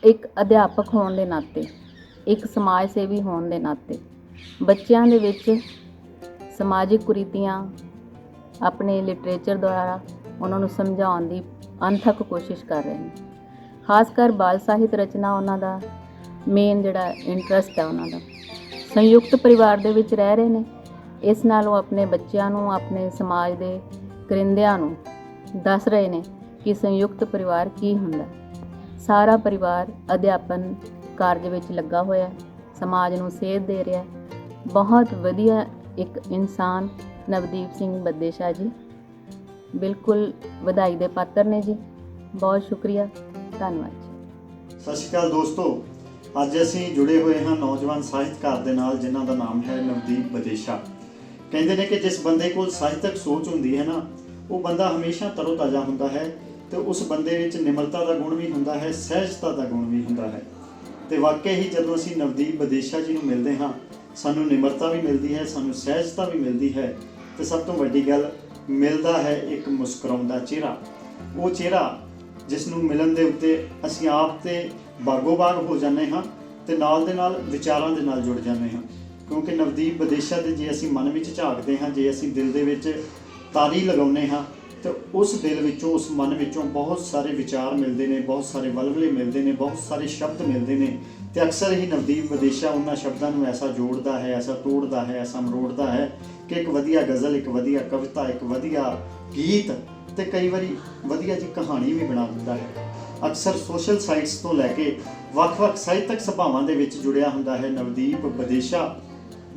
ਇੱਕ ਅਧਿਆਪਕ ਹੋਣ ਦੇ ਨਾਤੇ, ਇੱਕ ਸਮਾਜ ਸੇਵੀ ਹੋਣ ਦੇ ਨਾਤੇ ਬੱਚਿਆਂ ਦੇ ਵਿੱਚ ਸਮਾਜਿਕ ਕੁਰੀਤੀਆਂ ਆਪਣੇ ਲਿਟਰੇਚਰ ਦੁਆਰਾ ਉਹਨਾਂ ਨੂੰ ਸਮਝਾਉਣ ਦੀ ਅਣਥੱਕ ਕੋਸ਼ਿਸ਼ ਕਰ ਰਹੇ ਨੇ। ਖਾਸ ਕਰ ਬਾਲ ਸਾਹਿਤ ਰਚਨਾ ਉਹਨਾਂ ਦਾ ਮੇਨ ਜਿਹੜਾ ਇੰਟਰਸਟ ਹੈ ਉਹਨਾਂ ਦਾ। ਸੰਯੁਕਤ ਪਰਿਵਾਰ ਦੇ ਵਿੱਚ ਰਹਿ ਰਹੇ ਨੇ, ਇਸ ਨਾਲ ਉਹ ਆਪਣੇ ਬੱਚਿਆਂ ਨੂੰ, ਆਪਣੇ ਸਮਾਜ ਦੇ ਕਰਿੰਦਿਆਂ ਨੂੰ ਦੱਸ ਰਹੇ ਨੇ ਕਿ ਸੰਯੁਕਤ ਪਰਿਵਾਰ ਕੀ ਹੁੰਦਾ। ਸਾਰਾ ਪਰਿਵਾਰ ਅਧਿਆਪਨ ਕਾਰਜ ਵਿੱਚ ਲੱਗਾ ਹੋਇਆ, ਸਮਾਜ ਨੂੰ ਸੇਧ ਦੇ ਰਿਹਾ। ਬਹੁਤ ਵਧੀਆ ਇੱਕ ਇਨਸਾਨ ਨਵਦੀਪ ਸਿੰਘ ਬੱਦੇਸ਼ਾਹ ਜੀ, ਬਿਲਕੁਲ ਵਧਾਈ ਦੇ ਪਾਤਰ ਨੇ ਜੀ। ਬਹੁਤ ਸ਼ੁਕਰੀਆ, ਧੰਨਵਾਦ ਜੀ। ਸਤਿ ਸ਼੍ਰੀ ਅਕਾਲ ਦੋਸਤੋ, ਅੱਜ ਅਸੀਂ ਜੁੜੇ ਹੋਏ ਹਾਂ ਨੌਜਵਾਨ ਸਾਹਿਤਕਾਰ ਦੇ ਨਾਲ, ਜਿਨ੍ਹਾਂ ਦਾ ਨਾਮ ਹੈ ਨਵਦੀਪ ਬੱਦੇਸ਼ਾਹ। ਕਹਿੰਦੇ ਨੇ ਕਿ ਜਿਸ ਬੰਦੇ ਕੋਲ ਸਾਹਿਤਕ ਸੋਚ ਹੁੰਦੀ ਹੈ ਨਾ, ਉਹ ਬੰਦਾ ਹਮੇਸ਼ਾ ਤਰੋ-ਤਾਜ਼ਾ ਹੁੰਦਾ ਹੈ, ਤੇ ਉਸ ਬੰਦੇ ਵਿੱਚ ਨਿਮਰਤਾ ਦਾ ਗੁਣ ਵੀ ਹੁੰਦਾ ਹੈ, ਸਹਿਜਤਾ ਦਾ ਗੁਣ ਵੀ ਹੁੰਦਾ ਹੈ। ਤੇ ਵਾਕਈ ਹੀ ਜਦੋਂ ਅਸੀਂ ਨਵਦੀਪ ਬੱਦੇਸ਼ਾਹ ਜੀ ਨੂੰ ਮਿਲਦੇ ਹਾਂ, ਸਾਨੂੰ ਨਿਮਰਤਾ ਵੀ ਮਿਲਦੀ ਹੈ, ਸਾਨੂੰ ਸਹਿਜਤਾ ਵੀ ਮਿਲਦੀ ਹੈ, ਤੇ ਸਭ ਤੋਂ ਵੱਡੀ ਗੱਲ ਮਿਲਦਾ ਹੈ ਇੱਕ ਮੁਸਕਰਾਉਂਦਾ ਚਿਹਰਾ। ਉਹ ਚਿਹਰਾ ਜਿਸ ਨੂੰ ਮਿਲਣ ਦੇ ਉੱਤੇ ਅਸੀਂ ਆਪ ਤੇ ਬਾਗੋ-ਬਾਗ ਹੋ ਜਾਂਦੇ ਹਾਂ, ਤੇ ਨਾਲ ਦੇ ਨਾਲ ਵਿਚਾਰਾਂ ਦੇ ਨਾਲ ਜੁੜ ਜਾਂਦੇ ਹਾਂ। ਕਿਉਂਕਿ ਨਵਦੀਪ ਬੱਦੇਸ਼ਾਹ ਦੇ ਜੇ ਅਸੀਂ ਮਨ ਵਿੱਚ ਝਾਕਦੇ ਹਾਂ, ਜੇ ਅਸੀਂ ਦਿਲ ਦੇ ਵਿੱਚ ਤਾਰੀ ਲਗਾਉਂਦੇ ਹਾਂ, ਤੇ ਉਸ ਦਿਲ ਵਿੱਚੋਂ, ਉਸ ਮਨ ਵਿੱਚੋਂ ਬਹੁਤ ਸਾਰੇ ਵਿਚਾਰ ਮਿਲਦੇ ਨੇ, ਬਹੁਤ ਸਾਰੇ ਵਲਵਲੇ ਮਿਲਦੇ ਨੇ, ਬਹੁਤ ਸਾਰੇ ਸ਼ਬਦ ਮਿਲਦੇ ਨੇ। ਤੇ ਅਕਸਰ ਹੀ ਨਵਦੀਪ ਬੱਦੇਸ਼ਾਹ ਉਹਨਾਂ ਸ਼ਬਦਾਂ ਨੂੰ ਐਸਾ ਜੋੜਦਾ ਹੈ, ਐਸਾ ਤੋੜਦਾ ਹੈ, ਐਸਾ ਮਰੋੜਦਾ ਹੈ ਕਿ ਇੱਕ ਵਧੀਆ ਗਜ਼ਲ, ਇੱਕ ਵਧੀਆ ਕਵਿਤਾ, ਇੱਕ ਵਧੀਆ ਗੀਤ, ਤੇ ਕਈ ਵਾਰੀ ਵਧੀਆ ਜੀ ਕਹਾਣੀ ਵੀ ਬਣਾ ਦਿੰਦਾ ਹੈ। ਅਕਸਰ ਸੋਸ਼ਲ ਸਾਈਟਸ ਤੋਂ ਲੈ ਕੇ ਵੱਖ-ਵੱਖ ਸਾਹਿਤਕ ਸਭਾਵਾਂ ਦੇ ਵਿੱਚ ਜੁੜਿਆ ਹੁੰਦਾ ਹੈ ਨਵਦੀਪ ਬੱਦੇਸ਼ਾਹ,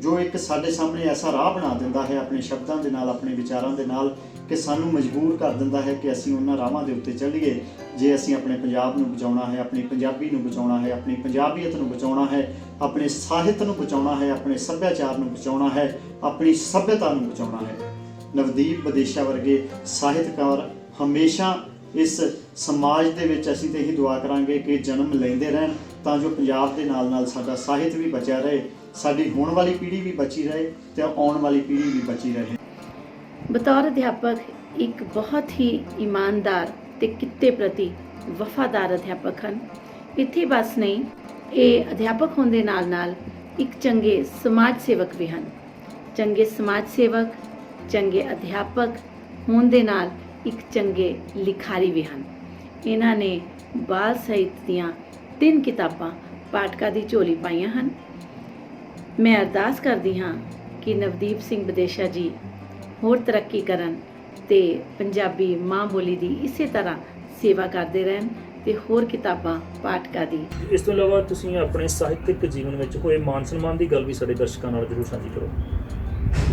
ਜੋ ਇੱਕ ਸਾਡੇ ਸਾਹਮਣੇ ਐਸਾ ਰਾਹ ਬਣਾ ਦਿੰਦਾ ਹੈ ਆਪਣੇ ਸ਼ਬਦਾਂ ਦੇ ਨਾਲ, ਆਪਣੇ ਵਿਚਾਰਾਂ ਦੇ ਨਾਲ, ਕਿ ਸਾਨੂੰ ਮਜਬੂਰ ਕਰ ਦਿੰਦਾ ਹੈ ਕਿ ਅਸੀਂ ਉਹਨਾਂ ਰਾਹਾਂ ਦੇ ਉੱਤੇ ਚੱਲੀਏ। ਜੇ ਅਸੀਂ ਆਪਣੇ ਪੰਜਾਬ ਨੂੰ ਬਚਾਉਣਾ ਹੈ, ਆਪਣੀ ਪੰਜਾਬੀ ਨੂੰ ਬਚਾਉਣਾ ਹੈ, ਆਪਣੀ ਪੰਜਾਬੀਅਤ ਨੂੰ ਬਚਾਉਣਾ ਹੈ, ਆਪਣੇ ਸਾਹਿਤ ਨੂੰ ਬਚਾਉਣਾ ਹੈ, ਆਪਣੇ ਸੱਭਿਆਚਾਰ ਨੂੰ ਬਚਾਉਣਾ ਹੈ, ਆਪਣੀ ਸੱਭਿਅਤਾ ਨੂੰ ਬਚਾਉਣਾ ਹੈ। ਨਵਦੀਪ ਬੱਦੇਸ਼ਾਹ ਵਰਗੇ ਸਾਹਿਤਕਾਰ ਹਮੇਸ਼ਾ ਇਸ ਸਮਾਜ ਦੇ ਵਿੱਚ ਅਸੀਂ ਤਾਂ ਇਹੀ ਦੁਆ ਕਰਾਂਗੇ ਕਿ ਜਨਮ ਲੈਂਦੇ ਰਹਿਣ, ਤਾਂ ਜੋ ਪੰਜਾਬ ਦੇ ਨਾਲ ਨਾਲ ਸਾਡਾ ਸਾਹਿਤ ਵੀ ਬਚਿਆ ਰਹੇ, ਸਾਡੀ ਹੋਣ ਵਾਲੀ ਪੀੜ੍ਹੀ ਵੀ ਬਚੀ ਰਹੇ ਤੇ ਆਉਣ ਵਾਲੀ ਪੀੜ੍ਹੀ ਵੀ ਬਚੀ ਰਹੇ। ਬਤੌਰ ਅਧਿਆਪਕ ਇੱਕ ਬਹੁਤ ਹੀ ਇਮਾਨਦਾਰ ਤੇ ਕਿੱਤੇ ਪ੍ਰਤੀ ਵਫਾਦਾਰ ਅਧਿਆਪਕ ਹਨ। ਇੱਥੇ ਬਸ ਨਹੀਂ, ਇਹ ਅਧਿਆਪਕ ਹੋਣ ਦੇ ਨਾਲ ਨਾਲ ਇੱਕ ਚੰਗੇ ਸਮਾਜ ਸੇਵਕ ਵੀ ਹਨ। ਚੰਗੇ ਸਮਾਜ ਸੇਵਕ, ਚੰਗੇ ਅਧਿਆਪਕ ਹੋਣ ਦੇ ਨਾਲ ਇੱਕ ਚੰਗੇ ਲਿਖਾਰੀ ਵੀ ਹਨ। ਇਹਨਾਂ ਨੇ ਬਾਲ ਸਾਹਿਤ ਦੀਆਂ 3 ਕਿਤਾਬਾਂ ਪਾਠਕਾਂ ਦੀ ਝੋਲੀ ਪਾਈਆਂ ਹਨ। ਮੈਂ ਅਰਦਾਸ ਕਰਦੀ ਹਾਂ ਕਿ ਨਵਦੀਪ ਸਿੰਘ ਵਿਦੇਸ਼ਾ ਜੀ ਹੋਰ ਤਰੱਕੀ ਕਰਨ ਤੇ ਪੰਜਾਬੀ ਮਾਂ ਬੋਲੀ ਦੀ ਇਸੇ ਤਰ੍ਹਾਂ ਸੇਵਾ ਕਰਦੇ ਰਹਿਣ ਤੇ ਹੋਰ ਕਿਤਾਬਾਂ ਪਾਠਕਾਂ ਦੀ। ਇਸ ਤੋਂ ਇਲਾਵਾ ਤੁਸੀਂ ਆਪਣੇ ਸਾਹਿਤਕ ਜੀਵਨ ਵਿੱਚ ਹੋਏ ਮਾਨ ਸਨਮਾਨ ਦੀ ਗੱਲ ਵੀ ਸਾਡੇ ਦਰਸ਼ਕਾਂ ਨਾਲ ਜ਼ਰੂਰ ਸਾਂਝੀ ਕਰੋ।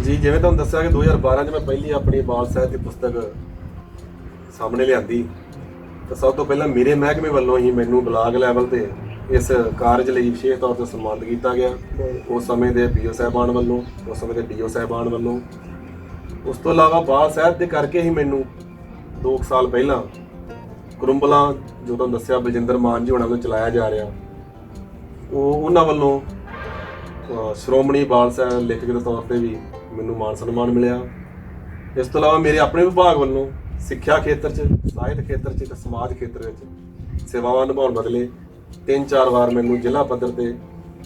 ਜੀ, ਜਿਵੇਂ ਤੁਹਾਨੂੰ ਦੱਸਿਆ ਕਿ 2012 'ਚ ਮੈਂ ਪਹਿਲੀ ਆਪਣੀ ਬਾਲ ਸਾਹਿਤ ਦੀ ਪੁਸਤਕ ਸਾਹਮਣੇ ਲਿਆਂਦੀ, ਤਾਂ ਸਭ ਤੋਂ ਪਹਿਲਾਂ ਮੇਰੇ ਮਹਿਕਮੇ ਵੱਲੋਂ ਹੀ ਮੈਨੂੰ ਬਲਾਕ ਲੈਵਲ ਤੇ ਇਸ ਕਾਰਜ ਲਈ ਵਿਸ਼ੇਸ਼ ਤੌਰ ਤੇ ਸਨਮਾਨਿਤ ਕੀਤਾ ਗਿਆ। ਉਸ ਸਮੇਂ ਦੇ ਪੀਓ ਸਾਹਿਬਾਨ ਵੱਲੋਂ, ਉਸ ਸਮੇਂ ਦੇ ਡੀਓ ਸਾਹਿਬਾਨ ਵੱਲੋਂ। ਉਸ ਤੋਂ ਇਲਾਵਾ ਬਾਲ ਸਾਹਿਤ ਦੇ ਕਰਕੇ ਹੀ ਮੈਨੂੰ 2 ਸਾਲ ਪਹਿਲਾਂ ਕਰੁੰਬਲਾ, ਜੋ ਤੁਹਾਨੂੰ ਦੱਸਿਆ ਬਲਜਿੰਦਰ ਮਾਨ ਜੀ ਹੋਣਾ ਵੱਲੋਂ ਚਲਾਇਆ ਜਾ ਰਿਹਾ, ਉਹਨਾਂ ਵੱਲੋਂ ਸ਼੍ਰੋਮਣੀ ਬਾਲ ਸਾਹਿਤ ਲੇਖਕ ਦੇ ਤੌਰ ਤੇ ਵੀ ਮੈਨੂੰ ਮਾਨ ਸਨਮਾਨ ਮਿਲਿਆ। ਇਸ ਤੋਂ ਇਲਾਵਾ ਮੇਰੇ ਆਪਣੇ ਵਿਭਾਗ ਵੱਲੋਂ ਸਿੱਖਿਆ ਖੇਤਰ 'ਚ, ਸਾਹਿਤ ਖੇਤਰ 'ਚ ਤੇ ਸਮਾਜ ਖੇਤਰ ਵਿੱਚ ਸੇਵਾਵਾਂ ਨਿਭਾਉਣ ਬਦਲੇ 3-4 ਵਾਰ ਮੈਨੂੰ ਜ਼ਿਲ੍ਹਾ ਪੱਧਰ ਤੇ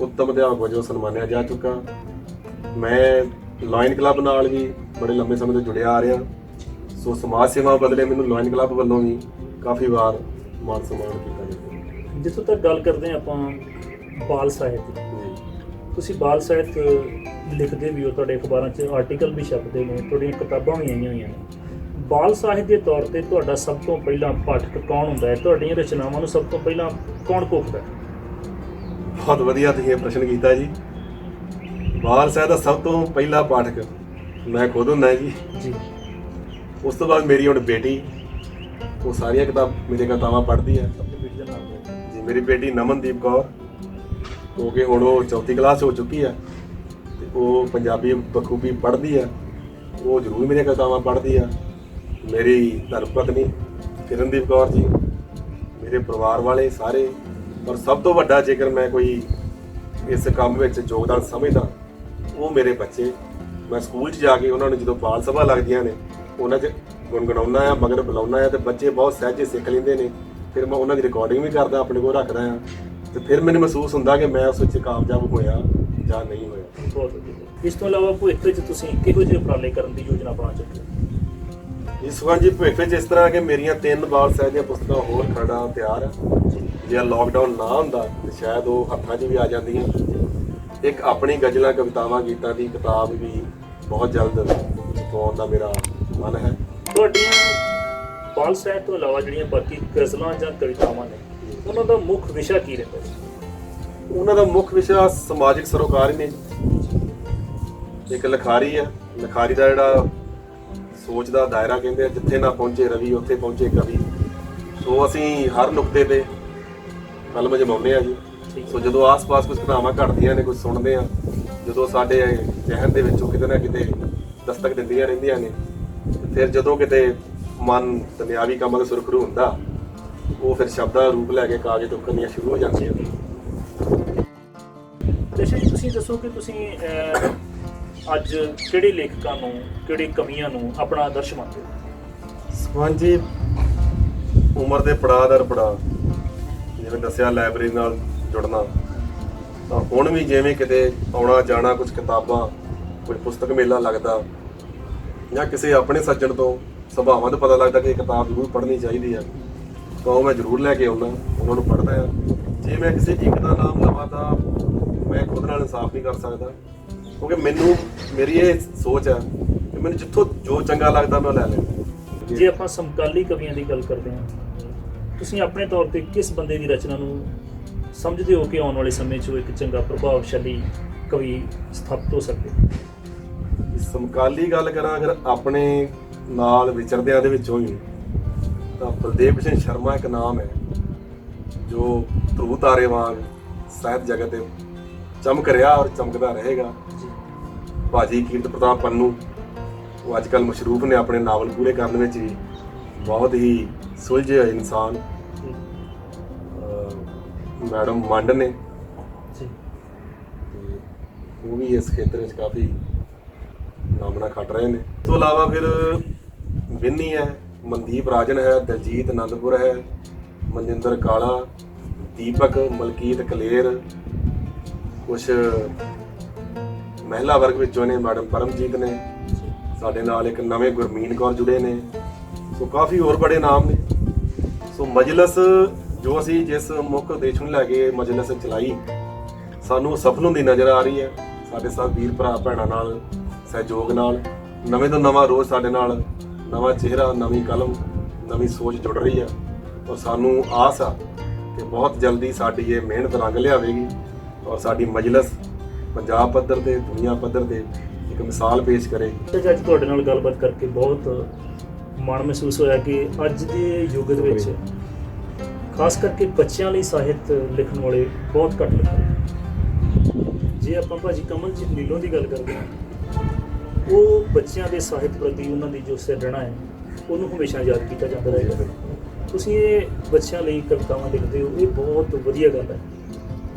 ਉੱਤਮ ਅਧਿਆਪਕ ਵਜੋਂ ਸਨਮਾਨਿਆ ਜਾ ਚੁੱਕਾ। ਮੈਂ ਲਾਇਨ ਕਲੱਬ ਨਾਲ ਵੀ ਬੜੇ ਲੰਬੇ ਸਮੇਂ ਤੋਂ ਜੁੜਿਆ ਆ ਰਿਹਾ, ਸੋ ਸਮਾਜ ਸੇਵਾ ਬਦਲੇ ਮੈਨੂੰ ਲਾਇਨ ਕਲੱਬ ਵੱਲੋਂ ਵੀ ਕਾਫੀ ਵਾਰ ਮਾਨ ਸਨਮਾਨ ਕੀਤਾ ਗਿਆ। ਜਿੱਥੋਂ ਤੱਕ ਗੱਲ ਕਰਦੇ ਹਾਂ ਆਪਾਂ ਬਾਲ ਸਾਹਿਤ ਦੀ, ਤੁਸੀਂ ਬਾਲ ਸਾਹਿਤ ਲਿਖਦੇ ਵੀ ਹੋ, ਤੁਹਾਡੇ ਅਖਬਾਰਾਂ 'ਚ ਆਰਟੀਕਲ ਵੀ ਛਪਦੇ ਨੇ, ਤੁਹਾਡੀਆਂ ਕਿਤਾਬਾਂ ਵੀ ਆਈਆਂ ਹੋਈਆਂ ਨੇ। ਬਾਲ ਸਾਹਿਤ ਦੇ ਤੌਰ ਤੇ ਤੁਹਾਡਾ ਸਭ ਤੋਂ ਪਹਿਲਾਂ ਪਾਠਕ ਕੌਣ ਹੁੰਦਾ ਹੈ? ਤੁਹਾਡੀਆਂ ਰਚਨਾਵਾਂ ਨੂੰ ਸਭ ਤੋਂ ਪਹਿਲਾਂ ਕੌਣ ਘੋਖਦਾ ਹੈ? ਬਹੁਤ ਵਧੀਆ ਤੁਸੀਂ ਇਹ ਪ੍ਰਸ਼ਨ ਕੀਤਾ ਜੀ। ਬਾਲ ਸਾਹਿਤ ਦਾ ਸਭ ਤੋਂ ਪਹਿਲਾ ਪਾਠਕ ਮੈਂ ਖੁਦ ਹੁੰਦਾ ਜੀ। ਉਸ ਤੋਂ ਬਾਅਦ ਮੇਰੀ ਹੁਣ ਬੇਟੀ, ਉਹ ਸਾਰੀਆਂ ਮੇਰੀਆਂ ਕਿਤਾਬਾਂ ਪੜ੍ਹਦੀ ਹੈ ਜੀ। ਮੇਰੀ ਬੇਟੀ ਨਮਨਦੀਪ ਕੌਰ, ਕਿਉਂਕਿ ਹੁਣ ਉਹ 4th ਕਲਾਸ ਹੋ ਚੁੱਕੀ ਹੈ ਤੇ ਉਹ ਪੰਜਾਬੀ ਬਖੂਬੀ ਪੜ੍ਹਦੀ ਹੈ, ਉਹ ਜ਼ਰੂਰ ਮੇਰੀਆਂ ਕਿਤਾਬਾਂ ਪੜ੍ਹਦੀ ਆ। ਮੇਰੀ ਧਰਮ ਪਤਨੀ ਕਿਰਨਦੀਪ ਕੌਰ ਜੀ, ਮੇਰੇ ਪਰਿਵਾਰ ਵਾਲੇ ਸਾਰੇ। ਪਰ ਸਭ ਤੋਂ ਵੱਡਾ ਜੇਕਰ ਮੈਂ ਕੋਈ ਇਸ ਕੰਮ ਵਿੱਚ ਯੋਗਦਾਨ ਸਮਝਦਾ, ਉਹ ਮੇਰੇ ਬੱਚੇ। ਮੈਂ ਸਕੂਲ 'ਚ ਜਾ ਕੇ ਉਹਨਾਂ ਨੂੰ ਜਦੋਂ ਬਾਲ ਸਭਾ ਲੱਗਦੀਆਂ ਨੇ, ਉਹਨਾਂ 'ਚ ਗੁਣਗੁਣਾਉਣਾ ਆ, ਮਗਰ ਬੁਲਾਉਣਾ ਆ, ਤੇ ਬੱਚੇ ਬਹੁਤ ਸਹਿਜੇ ਸਿੱਖ ਲੈਂਦੇ ਨੇ। ਫਿਰ ਮੈਂ ਉਹਨਾਂ ਦੀ ਰਿਕਾਰਡਿੰਗ ਵੀ ਕਰਦਾ, ਆਪਣੇ ਕੋਲ ਰੱਖਦਾ ਆ, ਤੇ ਫਿਰ ਮੈਨੂੰ ਮਹਿਸੂਸ ਹੁੰਦਾ ਕਿ ਮੈਂ ਉਸ ਵਿੱਚ ਕਾਮਯਾਬ ਹੋਇਆ ਜਾਂ ਨਹੀਂ ਹੋਇਆ। ਬਹੁਤ ਵਧੀਆ। ਇਸ ਤੋਂ ਇਲਾਵਾ ਭਵਿੱਖ ਵਿੱਚ ਤੁਸੀਂ ਕਿਹੋ ਜਿਹੇ ਉਪਰਾਲੇ ਕਰਨ ਦੀ ਯੋਜਨਾ ਬਣਾ ਚੁੱਕੇ ਹੋ? ਇਸ ਵਾਰ ਜੀ ਭਵਿੱਖ ਵਿੱਚ ਇਸ ਤਰ੍ਹਾਂ ਕਿ ਮੇਰੀਆਂ 3 ਬਾਲ ਸਾਹਿਤ ਦੀਆਂ ਪੁਸਤਕਾਂ ਹੋਰ ਖੜਾ ਤਿਆਰ ਆ। ਜੇ ਲਾਕਡਾਊਨ ਨਾ ਹੁੰਦਾ ਤਾਂ ਸ਼ਾਇਦ ਉਹ ਹੱਥਾਂ 'ਚ ਵੀ ਆ ਜਾਂਦੀਆਂ। ਇੱਕ ਆਪਣੀ ਗਜ਼ਲਾਂ, ਕਵਿਤਾਵਾਂ, ਗੀਤਾਂ ਦੀ ਕਿਤਾਬ ਵੀ ਬਹੁਤ ਜਲਦ ਪਾਉਣ ਦਾ ਮੇਰਾ ਮਨ ਹੈ। ਤੁਹਾਡੀਆਂ ਬਾਲ ਸਾਹਿਤ ਤੋਂ ਇਲਾਵਾ ਜਿਹੜੀਆਂ ਬਾਕੀ ਗਜ਼ਲਾਂ ਜਾਂ ਕਵਿਤਾਵਾਂ ਨੇ, ਉਹਨਾਂ ਦਾ ਮੁੱਖ ਵਿਸ਼ਾ ਕੀ ਰਹਿੰਦਾ ਹੈ? ਉਹਨਾਂ ਦਾ ਮੁੱਖ ਵਿਸ਼ਾ ਸਮਾਜਿਕ ਸਰੋਕਾਰ ਹੀ ਨੇ। ਇੱਕ ਲਿਖਾਰੀ ਆ, ਲਿਖਾਰੀ ਦਾ ਜਿਹੜਾ ਸੋਚ ਦਾ ਦਾਇਰਾ ਕਹਿੰਦੇ ਆ, ਜਿੱਥੇ ਨਾ ਪਹੁੰਚੇ ਰਵੀ ਉੱਥੇ ਪਹੁੰਚੇ ਕਵੀ। ਸੋ ਅਸੀਂ ਹਰ ਨੁਕਤੇ ਤੇ ਕਲਮ ਜਮਾਉਂਦੇ ਆ ਜੀ। ਸੋ ਜਦੋਂ ਆਸ-ਪਾਸ ਕੁਝ ਘਟਨਾਵਾਂ ਘਟਦੀਆਂ ਨੇ, ਕੁਝ ਸੁਣਦੇ ਆ, ਜਦੋਂ ਸਾਡੇ ਜ਼ਿਹਨ ਦੇ ਵਿੱਚੋਂ ਕਿਤੇ ਨਾ ਕਿਤੇ ਦਸਤਕ ਦਿੰਦੀਆਂ ਰਹਿੰਦੀਆਂ ਨੇ, ਫਿਰ ਜਦੋਂ ਕਿਤੇ ਮਨ ਦੁਨਿਆਵੀ ਕੰਮਾਂ ਦਾ ਸੁਰਖਰੂ ਹੁੰਦਾ, ਉਹ ਫਿਰ ਸ਼ਬਦਾਂ ਦਾ ਰੂਪ ਲੈ ਕੇ ਕਾਗਜ਼ ਤੋਂ ਉਕਰਨੀਆਂ ਸ਼ੁਰੂ ਹੋ ਜਾਂਦੀਆਂ ਨੇ। ਦੇਸ਼ਾ ਜੀ, ਤੁਸੀਂ ਦੱਸੋ ਕਿ ਤੁਸੀਂ ਅੱਜ ਕਿਹੜੇ ਲੇਖਕਾਂ ਨੂੰ, ਕਿਹੜੇ ਕਵੀਆਂ ਨੂੰ ਆਪਣਾ ਆਦਰਸ਼ ਮੰਨਦੇ ਹੋ? ਹਾਂਜੀ, ਉਮਰ ਦੇ ਪੜਾਅ ਦਰ ਪੜਾਅ, ਜਿਵੇਂ ਦੱਸਿਆ ਲਾਇਬ੍ਰੇਰੀ ਨਾਲ ਜੁੜਨਾ, ਤਾਂ ਹੁਣ ਵੀ ਜਿਵੇਂ ਕਿਤੇ ਆਉਣਾ ਜਾਣਾ, ਕੁਝ ਕਿਤਾਬਾਂ, ਕੋਈ ਪੁਸਤਕ ਮੇਲਾ ਲੱਗਦਾ, ਜਾਂ ਕਿਸੇ ਆਪਣੇ ਸੱਜਣ ਤੋਂ ਸੁਭਾਵਾਂ ਤੋਂ ਪਤਾ ਲੱਗਦਾ ਕਿ ਇਹ ਕਿਤਾਬ ਜ਼ਰੂਰ ਪੜ੍ਹਨੀ ਚਾਹੀਦੀ ਆ, ਤਾਂ ਉਹ ਮੈਂ ਜ਼ਰੂਰ ਲੈ ਕੇ ਆਉਂਦਾ, ਉਹਨਾਂ ਨੂੰ ਪੜ੍ਹਦਾ ਆ। ਜੇ ਮੈਂ ਕਿਸੇ ਇੱਕ ਦਾ ਨਾਮ ਲਵਾਂ ਤਾਂ ਮੈਂ ਖੁਦ ਨਾਲ ਇਨਸਾਫ ਨਹੀਂ ਕਰ ਸਕਦਾ, ਕਿਉਂਕਿ ਮੇਰੀ ਇਹ ਸੋਚ ਹੈ ਕਿ ਮੈਨੂੰ ਜਿੱਥੋਂ ਜੋ ਚੰਗਾ ਲੱਗਦਾ ਮੈਂ ਲੈ ਲੈਂਦਾ। ਜੇ ਆਪਾਂ ਸਮਕਾਲੀ ਕਵੀਆਂ ਦੀ ਗੱਲ ਕਰਦੇ ਹਾਂ, ਤੁਸੀਂ ਆਪਣੇ ਤੌਰ ਤੇ ਕਿਸ ਬੰਦੇ ਦੀ ਰਚਨਾ ਨੂੰ ਸਮਝਦੇ ਹੋ ਕਿ ਆਉਣ ਵਾਲੇ ਸਮੇਂ 'ਚ ਉਹ ਇੱਕ ਚੰਗਾ ਪ੍ਰਭਾਵਸ਼ਾਲੀ ਕਵੀ ਸਥਾਪਿਤ ਹੋ ਸਕਦੇ? ਸਮਕਾਲੀ ਗੱਲ ਕਰਾਂ ਅਗਰ ਆਪਣੇ ਨਾਲ ਵਿਚਰਦਿਆਂ ਦੇ ਵਿੱਚੋਂ ਹੀ, ਤਾਂ ਬਲਦੇਵ ਸਿੰਘ ਸ਼ਰਮਾ ਇੱਕ ਨਾਮ ਹੈ ਜੋ ਧਰੂ ਤਾਰੇ ਵਾਂਗ ਸਾਹਿਤ ਜਗਤ ਤੇ ਚਮਕ ਰਿਹਾ ਔਰ ਚਮਕਦਾ ਰਹੇਗਾ। ਭਾਜੀ ਕੀਰਤ ਪ੍ਰਤਾਪ ਪੰਨੂ, ਉਹ ਅੱਜ ਕੱਲ੍ਹ ਮਸ਼ਰੂਫ ਨੇ ਆਪਣੇ ਨਾਵਲ ਪੂਰੇ ਕਰਨ ਵਿੱਚ ਵੀ, ਬਹੁਤ ਹੀ ਸੁਲਝੇ ਹੋਏ ਇਨਸਾਨ ਮੈਡਮ ਮੰਡ ਨੇ ਜੀ ਤੇ ਉਹ ਵੀ ਇਸ ਖੇਤਰ ਵਿੱਚ ਕਾਫੀ ਨਾਮਣਾ ਖੱਟ ਰਹੇ ਨੇ। ਇਸ ਤੋਂ ਇਲਾਵਾ ਫਿਰ ਵਿੰਨੀ ਹੈ, ਮਨਦੀਪ ਰਾਜਨ ਹੈ, ਦਲਜੀਤ ਆਨੰਦਪੁਰ ਹੈ, ਮਨਜਿੰਦਰ ਕਾਲਾ, ਦੀਪਕ ਮਲਕੀਤ ਕਲੇਰ, ਕੁਛ ਮਹਿਲਾ ਵਰਗ ਵਿੱਚੋਂ ਨੇ ਮੈਡਮ ਪਰਮਜੀਤ ਨੇ, ਸਾਡੇ ਨਾਲ ਇੱਕ ਨਵੇਂ ਗੁਰਮੀਨ ਕੌਰ ਜੁੜੇ ਨੇ, ਸੋ ਕਾਫੀ ਹੋਰ ਬੜੇ ਨਾਮ ਨੇ। ਸੋ ਮਜਲਿਸ ਜੋ ਅਸੀਂ ਜਿਸ ਮੁੱਖ ਉਦੇਸ਼ ਨੂੰ ਲੈ ਕੇ ਮਜਲਿਸ ਚਲਾਈ, ਸਾਨੂੰ ਸਫਲ ਹੁੰਦੀ ਨਜ਼ਰ ਆ ਰਹੀ ਹੈ। ਸਾਡੇ ਸਭ ਵੀਰ ਭਰਾ ਭੈਣਾਂ ਨਾਲ ਸਹਿਯੋਗ ਨਾਲ ਨਵੇਂ ਤੋਂ ਨਵਾਂ ਰੋਜ਼ ਸਾਡੇ ਨਾਲ ਨਵਾਂ ਚਿਹਰਾ, ਨਵੀਂ ਕਲਮ, ਨਵੀਂ ਸੋਚ ਜੁੜ ਰਹੀ ਹੈ ਔਰ ਸਾਨੂੰ ਆਸ ਆ ਕਿ ਬਹੁਤ ਜਲਦੀ ਸਾਡੀ ਇਹ ਮਿਹਨਤ ਰੰਗ ਲਿਆਵੇਗੀ ਔਰ ਸਾਡੀ ਮਜਲਿਸ ਪੰਜਾਬ ਪੱਧਰ ਤੇ ਦੁਨੀਆ ਪੱਧਰ ਤੇ ਇੱਕ ਮਿਸਾਲ ਪੇਸ਼ ਕਰੇਗੀ। ਤੇ ਅੱਜ ਤੁਹਾਡੇ ਨਾਲ ਗੱਲਬਾਤ ਕਰਕੇ ਬਹੁਤ ਮਾਣ ਮਹਿਸੂਸ ਹੋਇਆ ਕਿ ਅੱਜ ਦੇ ਯੁੱਗ ਦੇ ਵਿੱਚ ਖਾਸ ਕਰਕੇ ਬੱਚਿਆਂ ਲਈ ਸਾਹਿਤ ਲਿਖਣ ਵਾਲੇ ਬਹੁਤ ਘੱਟ ਲਿਖਦੇ। ਜੇ ਆਪਾਂ ਭਾਜੀ ਕਮਲਜੀਤ ਨੀਲੋਂ ਦੀ ਗੱਲ ਕਰਦੇ ਹਾਂ, ਉਹ ਬੱਚਿਆਂ ਦੇ ਸਾਹਿਤ ਪ੍ਰਤੀ ਉਹਨਾਂ ਦੀ ਜੋ ਸਿਰਜਣਾ ਹੈ ਉਹਨੂੰ ਹਮੇਸ਼ਾ ਯਾਦ ਕੀਤਾ ਜਾਂਦਾ ਰਹੇਗਾ। ਤੁਸੀਂ ਇਹ ਬੱਚਿਆਂ ਲਈ ਕਵਿਤਾਵਾਂ ਲਿਖਦੇ ਹੋ, ਇਹ ਬਹੁਤ ਵਧੀਆ ਗੱਲ ਹੈ।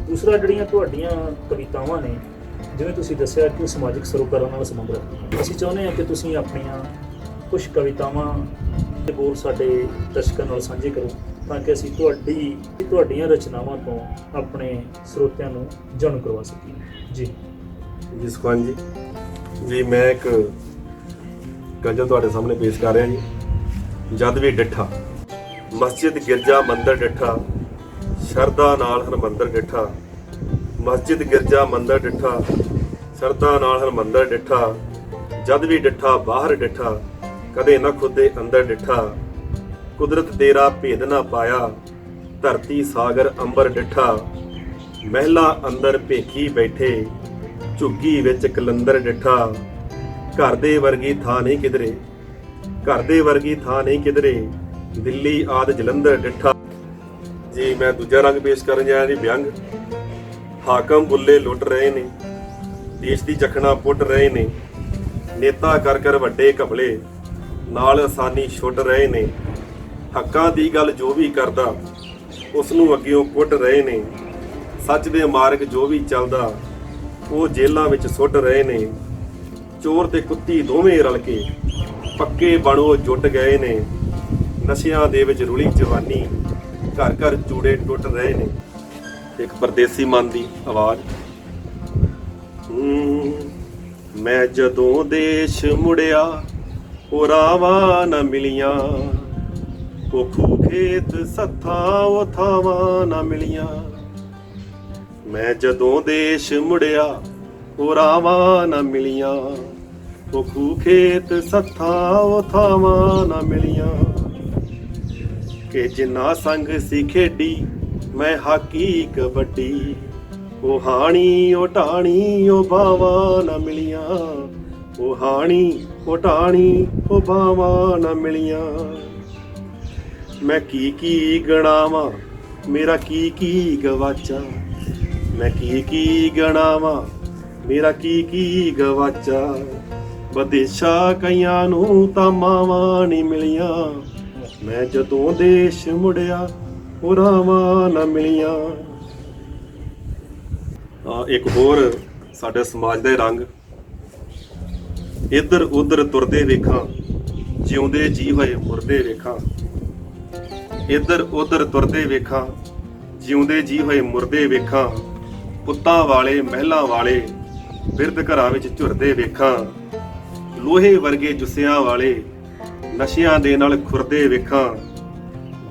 ਦੂਸਰਾ, ਜਿਹੜੀਆਂ ਤੁਹਾਡੀਆਂ ਕਵਿਤਾਵਾਂ ਨੇ, ਜਿਵੇਂ ਤੁਸੀਂ ਦੱਸਿਆ ਕਿ ਉਹ ਸਮਾਜਿਕ ਸਰੋਕਾਰਾਂ ਨਾਲ ਸੰਬੰਧ ਰੱਖਦੀਆਂ, ਅਸੀਂ ਚਾਹੁੰਦੇ ਹਾਂ ਕਿ ਤੁਸੀਂ ਆਪਣੀਆਂ ਕੁਝ ਕਵਿਤਾਵਾਂ ਦੇ ਬੋਲ ਸਾਡੇ ਦਰਸ਼ਕਾਂ ਨਾਲ ਸਾਂਝੇ ਕਰੋ ਤਾਂ ਕਿ ਅਸੀਂ ਤੁਹਾਡੀਆਂ ਰਚਨਾਵਾਂ ਤੋਂ ਆਪਣੇ ਸਰੋਤਿਆਂ ਨੂੰ ਜਾਣੂ ਕਰਵਾ ਸਕੀਏ। ਜੀ ਸੁਖਵੰਤ ਜੀ, ਮੈਂ ਇੱਕ ਗਜ਼ਲ ਤੁਹਾਡੇ ਸਾਹਮਣੇ ਪੇਸ਼ ਕਰ ਰਿਹਾ ਜੀ। ਜਦ ਵੀ ਡਿੱਠਾ ਮਸਜਿਦ ਗਿਰਜਾ ਮੰਦਰ ਡਿੱਠਾ, ਸ਼ਰਧਾ ਨਾਲ ਹਰਮੰਦਰ ਡਿੱਠਾ, ਮਸਜਿਦ ਗਿਰਜਾ ਮੰਦਰ ਡਿੱਠਾ, ਸ਼ਰਧਾ ਨਾਲ ਹਰਮੰਦਰ ਡਿੱਠਾ, ਜਦ ਵੀ ਡਿੱਠਾ ਬਾਹਰ ਡਿੱਠਾ, ਕਦੇ ਨਾ ਖੁਦੇ ਅੰਦਰ ਡਿੱਠਾ, ਕੁਦਰਤ ਤੇਰਾ ਭੇਦ ਨਾ ਪਾਇਆ, ਧਰਤੀ ਸਾਗਰ ਅੰਬਰ ਡਿੱਠਾ, ਮਹਿਲਾ ਅੰਦਰ ਭੇਖੀ ਬੈਠੇ, ਝੁੱਗੀ ਵਿੱਚ ਕਲੰਦਰ ਡਿੱਠਾ, ਘਰ ਦੇ ਵਰਗੀ ਥਾਂ ਨਹੀਂ ਕਿਧਰੇ, ਘਰ ਦੇ ਵਰਗੀ ਥਾਂ ਨਹੀਂ ਕਿਧਰੇ, ਦਿੱਲੀ ਆਦ ਜਲੰਧਰ ਡਿੱਠਾ। ਜੀ ਮੈਂ ਦੂਜਾ ਰੰਗ ਪੇਸ਼ ਕਰਨ ਜਾ ਰਿਹਾ ਜੀ, ਵਿਅੰਗ। ਹਾਕਮ ਬੁੱਲੇ ਲੁੱਟ ਰਹੇ ਨੇ, ਦੇਸ਼ ਦੀ ਜਖਣਾ ਪੁੱਟ ਰਹੇ ਨੇ, ਨੇਤਾ ਕਰ ਕਰ ਵੱਡੇ ਘਪਲੇ, ਨਾਲ ਆਸਾਨੀ ਛੁੱਟ ਰਹੇ ਨੇ, ਹੱਕਾਂ ਦੀ ਗੱਲ ਜੋ ਵੀ ਕਰਦਾ ਉਸ ਨੂੰ ਅੱਗਿਓਂ ਕੁੱਟ ਰਹੇ ਨੇ, ਸੱਚ ਦੇ ਮਾਰਗ ਜੋ ਵੀ ਚੱਲਦਾ ਉਹ ਜੇਲ੍ਹਾਂ ਵਿੱਚ ਸੁੱਟ ਰਹੇ ਨੇ, ਚੋਰ ਤੇ ਕੁੱਤੀ ਦੋਵੇਂ ਰਲ ਕੇ ਪੱਕੇ ਬਣੋ ਜੁੱਟ ਗਏ ਨੇ, ਨਸ਼ਿਆਂ ਦੇ ਵਿੱਚ ਰੁਲੀ ਜਵਾਨੀ, ਘਰ ਘਰ ਚੂੜੇ ਟੁੱਟ ਰਹੇ ਨੇ। ਇੱਕ ਪਰਦੇਸੀ ਮਨ ਦੀ ਆਵਾਜ਼। ਮੈਂ ਜਦੋਂ ਦੇਸ਼ ਮੁੜਿਆ ਉਹ ਰਾਵਾਂ ਨਾ ਮਿਲੀਆਂ, ਉਹ ਖੂ ਖੇਤ ਸੱਥਾਂ ਉਹ ਥਾਵਾਂ ਨਾ ਮਿਲੀਆਂ। ਮੈਂ ਜਦੋਂ ਦੇਸ਼ ਮੁੜਿਆ ਉਹ ਰਾਵਾਂ ਨਾ ਮਿਲੀਆਂ, ਉਹ ਖੂ ਖੇਤ ਸੱਥਾਂ ਉਹ ਥਾਵਾਂ ਨਾ ਮਿਲੀਆਂ। ਕਿ ਜਿੰਨਾ ਸੰਗ ਸੀ ਖੇਡੀ ਮੈਂ ਹਾਕੀ ਕਬੱਡੀ, ਉਹ ਹਾਣੀ ਉਹ ਢਾਣੀ ਉਹ ਬਾਵਾਂ ਨਾ ਮਿਲੀਆਂ, ਉਹ ਹਾਣੀ ਉਹ ਢਾਣੀ ਉਹ ਬਾਵਾਂ ਨਾ ਮਿਲੀਆਂ। ਮੈਂ ਕੀ ਗਣਾਵਾਂ ਮੇਰਾ ਕੀ ਗਵਾਚਾ, ਮੈਂ ਕੀ ਗਣਾਵਾਂ ਮੇਰਾ ਕੀ ਗਵਾਚਾ, ਵਿਦੇਸ਼ਾਂ ਕਈਆਂ ਨੂੰ ਤਾਂ ਮਾਵਾਂ ਨਹੀਂ ਮਿਲੀਆਂ, ਮੈਂ ਜਦੋਂ ਦੇਸ਼ ਮੁੜਿਆ ਉਹ ਰਾਵਾਂ ਨਾ ਮਿਲੀਆਂ। ਇੱਕ ਹੋਰ ਸਾਡੇ ਸਮਾਜ ਦੇ ਰੰਗ। ਇੱਧਰ ਉੱਧਰ ਤੁਰਦੇ ਵੇਖਾਂ, ਜਿਉਂਦੇ ਜੀ ਹੋਏ ਮੁਰਦੇ ਵੇਖਾਂ, ਇੱਧਰ ਉੱਧਰ ਤੁਰਦੇ ਵੇਖਾਂ, ਜਿਉਂਦੇ ਜੀ ਹੋਏ ਮੁਰਦੇ ਵੇਖਾਂ, ਪੁੱਤਾਂ ਵਾਲੇ ਮਹਿਲਾਂ ਵਾਲੇ ਬਿਰਧ ਘਰਾਂ ਵਿੱਚ ਝੁਰਦੇ ਵੇਖਾਂ, ਲੋਹੇ ਵਰਗੇ ਜੁੱਸਿਆਂ ਵਾਲੇ ਨਸ਼ਿਆਂ ਦੇ ਨਾਲ ਖੁਰਦੇ ਵੇਖਾਂ,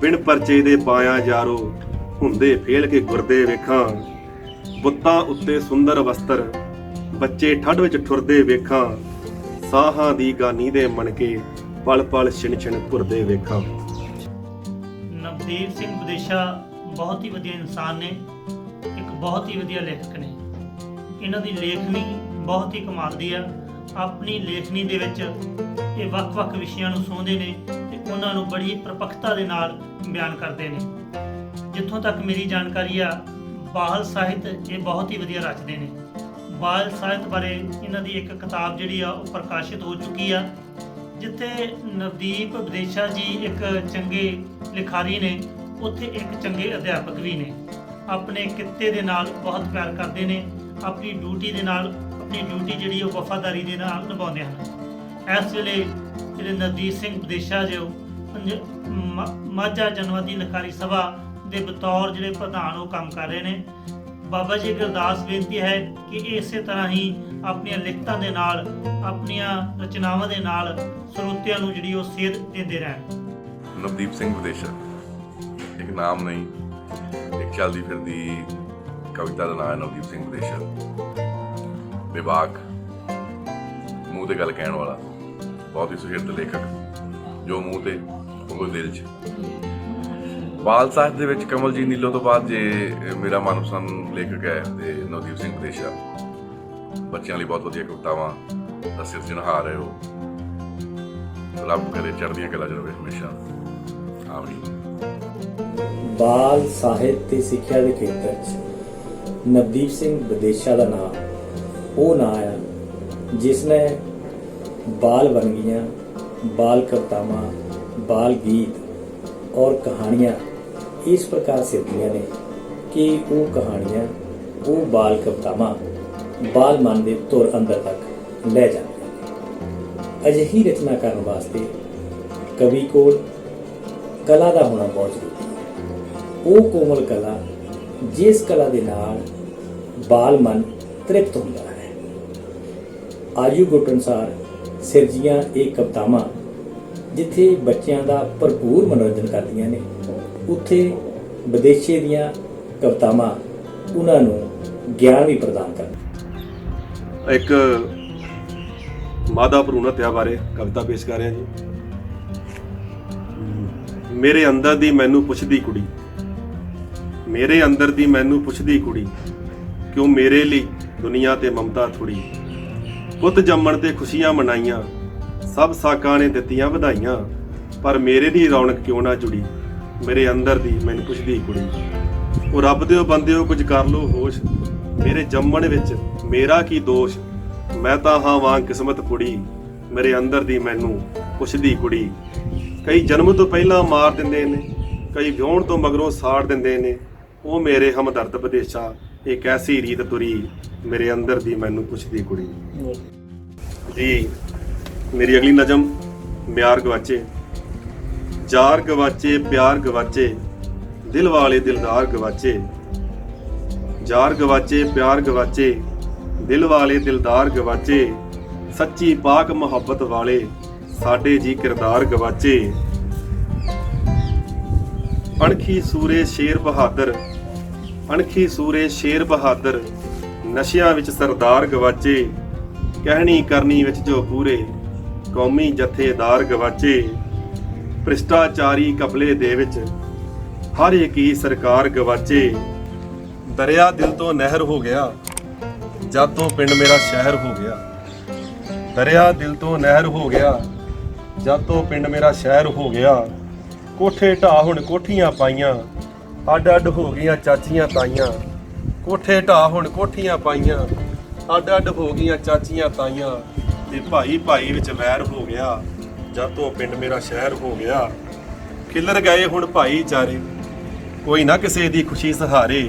ਬਿਨ ਪਰਚੇ ਦੇ ਪਾਇਆ ਯਾਰੋ ਹੁੰਦੇ ਫੇਲ ਕੇ ਗੁਰਦੇ ਵੇਖਾਂ, ਬੁੱਤਾਂ ਉੱਤੇ ਸੁੰਦਰ ਵਸਤਰ ਬੱਚੇ ਠੱਡ ਵਿੱਚ ਠੁਰਦੇ ਵੇਖਾਂ, ਸਾਹਾਂ ਦੀ ਗਾਨੀ ਦੇ ਮਣਕੇ ਪਲ ਪਲ ਛਿਣ ਛਿਣ ਭੁਰਦੇ ਵੇਖਾਂ। ਨਵਦੀਪ ਸਿੰਘ ਵਿਦੇਸ਼ਾ ਬਹੁਤ ਹੀ ਵਧੀਆ ਇਨਸਾਨ ਨੇ, ਇੱਕ ਬਹੁਤ ਹੀ ਵਧੀਆ ਲੇਖਕ ਨੇ। ਇਹਨਾਂ ਦੀ ਲੇਖਣੀ ਬਹੁਤ ਹੀ ਕਮਾਲ ਦੀ ਆ। ਆਪਣੀ ਲੇਖਣੀ ਦੇ ਵਿੱਚ ਇਹ ਵੱਖ-ਵੱਖ ਵਿਸ਼ਿਆਂ ਨੂੰ ਛੂਹਦੇ ਨੇ ਤੇ ਉਹਨਾਂ ਨੂੰ ਬੜੀ ਪ੍ਰਪੱਕਤਾ ਦੇ ਨਾਲ ਬਿਆਨ ਕਰਦੇ ਨੇ। ਜਿੱਥੋਂ ਤੱਕ ਮੇਰੀ ਜਾਣਕਾਰੀ ਆ, ਬਾਲ ਸਾਹਿਤ ਇਹ ਬਹੁਤ ਹੀ ਵਧੀਆ ਰਚਦੇ ਨੇ। ਬਾਲ ਸਾਹਿਤ ਬਾਰੇ ਇਹਨਾਂ ਦੀ ਇੱਕ ਕਿਤਾਬ ਜਿਹੜੀ ਆ ਉਹ ਪ੍ਰਕਾਸ਼ਿਤ ਹੋ ਚੁੱਕੀ ਆ ਜਿੱਥੇ ਨਵਦੀਪ ਵਿਦੇਸ਼ਾ ਜੀ ਇੱਕ ਚੰਗੇ ਲਿਖਾਰੀ ਨੇ, ਉੱਥੇ ਇੱਕ ਚੰਗੇ ਅਧਿਆਪਕ ਵੀ ਨੇ। ਆਪਣੇ ਕਿੱਤੇ ਦੇ ਨਾਲ ਬਹੁਤ ਪਿਆਰ ਕਰਦੇ ਨੇ, ਆਪਣੀ ਡਿਊਟੀ ਦੇ ਨਾਲ ਆਪਣੀ ਡਿਊਟੀ ਜਿਹੜੀ ਉਹ ਵਫਾਦਾਰੀ ਦੇ ਨਾਲ ਨਿਭਾਉਂਦੇ ਹਨ। ਇਸ ਵੇਲੇ ਜਿਹੜੇ ਨਵਦੀਪ ਸਿੰਘ ਵਿਦੇਸ਼ਾ ਜੋ ਮਾਝਾ ਜਨਵਾਦੀ ਲਿਖਾਰੀ ਸਭਾ ਦੇ ਬਤੌਰ ਜਿਹੜੇ ਪ੍ਰਧਾਨ ਉਹ ਕੰਮ ਕਰ ਰਹੇ ਨੇ। ਬਾਬਾ ਜੀ ਅੱਗੇ ਅਰਦਾਸ ਬੇਨਤੀ ਹੈ ਕਿ ਇਸੇ ਤਰ੍ਹਾਂ ਹੀ ਆਪਣੀਆਂ ਲਿਖਤਾਂ ਦੇ ਨਾਲ, ਆਪਣੀਆਂ ਰਚਨਾਵਾਂ ਦੇ ਨਾਲ ਸਰੋਤਿਆਂ ਨੂੰ ਜਿਹੜੀ ਉਹ ਸੇਧ ਦਿੰਦੇ ਰਹਿਣ। ਨਵਦੀਪ ਸਿੰਘ ਵਿਦੇਸ਼ਾ ਇੱਕ ਨਾਮ ਨਹੀਂ, ਇੱਕ ਚੱਲਦੀ ਫਿਰਦੀ ਕਵਿਤਾ ਦਾ ਨਾਮ ਹੈ ਨਵਦੀਪ ਸਿੰਘ ਵਿਦੇਸ਼ਾ। ਬੇਬਾਕ, ਮੂੰਹ ਤੇ ਗੱਲ ਕਹਿਣ ਵਾਲਾ, ਬਹੁਤ ਹੀ ਸੁਹਿਰਦ ਲੇਖਕ, ਜੋ ਮੂੰਹ ਤੇ ਉਹ ਦਿਲ 'ਚ। ਬਾਲ ਸਾਹਿਤ ਦੇ ਵਿੱਚ ਕਮਲ ਜੀ ਨੀਲੋਂ ਤੋਂ ਬਾਅਦ ਜੇ ਮੇਰਾ ਮਨਪਸੰਦ ਲੇਖਕ ਹੈ ਤੇ ਨਵਦੀਪ ਸਿੰਘ ਵਿਦੇਸ਼ਾ। ਬੱਚਿਆਂ ਲਈ ਬਹੁਤ ਵਧੀਆ ਕਵਿਤਾਵਾਂ ਦਾ ਸਿਰਜਣਹਾਰ ਹੈ ਉਹ। ਰੱਬ ਕਰੇ ਚੜ੍ਹਦੀਆਂ ਕਲਾ 'ਚ ਰਹੇ ਹਮੇਸ਼ਾ। ਆਮੀਨ। ਬਾਲ ਸਾਹਿਤ ਤੇ ਸਿੱਖਿਆ ਦੇ ਖੇਤਰ 'ਚ ਨਵਦੀਪ ਸਿੰਘ ਵਿਦੇਸ਼ਾ ਦਾ ਨਾਮ ਉਹ ਨਾਂ ਹੈ ਜਿਸ ਨੇ ਬਾਲ ਵੰਨਗੀਆਂ, ਬਾਲ ਕਵਿਤਾਵਾਂ, बाल गीत और कहानियाँ इस प्रकार सिरजियां ने कि वो कहानियाँ, वो बाल कवितावां बाल मन के तुर अंदर तक ले जाती। अजिही रचना करने वास्ते कवि कोल कला का होना बहुत जरूरी है। वो कोमल कला जिस कला के नाल बाल मन तृप्त होता है। आयु गुट अनुसार सिरजियां ये कवितावां जिथे बच्चों का भरपूर मनोरंजन करदियां ने, उत्थे विदेशे दियां कवितावां उन्होंने ज्ञान भी प्रदान कर। एक मादा भ्रूण हत्या बारे कविता पेश कर रहा जी। मेरे अंदर दी मैनू पुछदी कुड़ी, मेरे अंदर दी मैनू पुछदी कुड़ी, क्यों मेरे लिए दुनिया ते ममता थोड़ी। पुत जम्मण ते खुशियां मनाइयां, सब साकां ने दित्तियां ਵਧਾਈਆਂ, पर मेरे लिए रौनक क्यों ना जुड़ी। मेरे अंदर दी मैनू पुछदी कुड़ी। ਉਹ ਰੱਬ ਦਿਓ ਬੰਦਿਓ ਕੁਝ ਕਰ ਲੋ ਹੋਸ਼, ਮੇਰੇ ਜੰਮਣ ਵਿੱਚ ਮੇਰਾ ਕੀ ਦੋਸ਼। ਮੈਂ ਤਾਂ ਹਾਂ ਵਾਂ ਕਿਸਮਤ ਕੁੜੀ, ਮੇਰੇ ਅੰਦਰ ਦੀ ਮੈਨੂੰ ਪੁੱਛਦੀ ਕੁੜੀ। ਕਈ ਜਨਮ ਤੋਂ ਪਹਿਲਾਂ ਮਾਰ ਦਿੰਦੇ ਨੇ, ਕਈ ਵਿਆਹੁਣ ਤੋਂ ਮਗਰੋਂ ਸਾੜ ਦਿੰਦੇ ਨੇ। ਉਹ ਮੇਰੇ ਹਮਦਰਦ ਵਿਦੇਸ਼ਾ, ਇੱਕ ਐਸੀ ਰੀਤ ਤੁਰੀ, ਮੇਰੇ ਅੰਦਰ ਦੀ ਮੈਨੂੰ ਪੁੱਛਦੀ ਕੁੜੀ। ਜੀ मेरी अगली नज़म म्यार गवाचे। जार गवाचे प्यार गवाचे, दिल वाले दिलदार गवाचे। जार गवाचे प्यार गवाचे, दिल वाले दिलदार गवाचे। सच्ची पाक मुहब्बत वाले साडे जी किरदार गवाचे। अणखी सूरे शेर बहादुर, अणखी सूरे शेर बहादुर, नशियां विच सरदार गवाचे। कहनी करनी विच जो पूरे, कौमी जथेदार गवाचे। भ्रिष्टाचारी कपले दे विच हर एक ही सरकार गवाचे। दरिया दिल तो नहर हो गया, जद तो पिंड मेरा शहर हो गया। दरिया दिल तो नहर हो गया, जद तो पिंड मेरा शहर हो गया। कोठे ढा हुण कोठियां पाइयां, अड अड हो गईयां चाचियां ताइयां। कोठे ढा हुण कोठियां पाइयां, अड अड हो गईयां चाचियां ताइयां। ਤੇ ਭਾਈ ਭਾਈ ਵਿੱਚ ਵੈਰ ਹੋ ਗਿਆ, ਜਦ ਤੋਂ ਪਿੰਡ ਮੇਰਾ ਸ਼ਹਿਰ ਹੋ ਗਿਆ। ਖਿਲਰ ਗਏ ਹੁਣ ਭਾਈਚਾਰੇ, ਕੋਈ ਨਾ ਕਿਸੇ ਦੀ ਖੁਸ਼ੀ ਸਹਾਰੇ।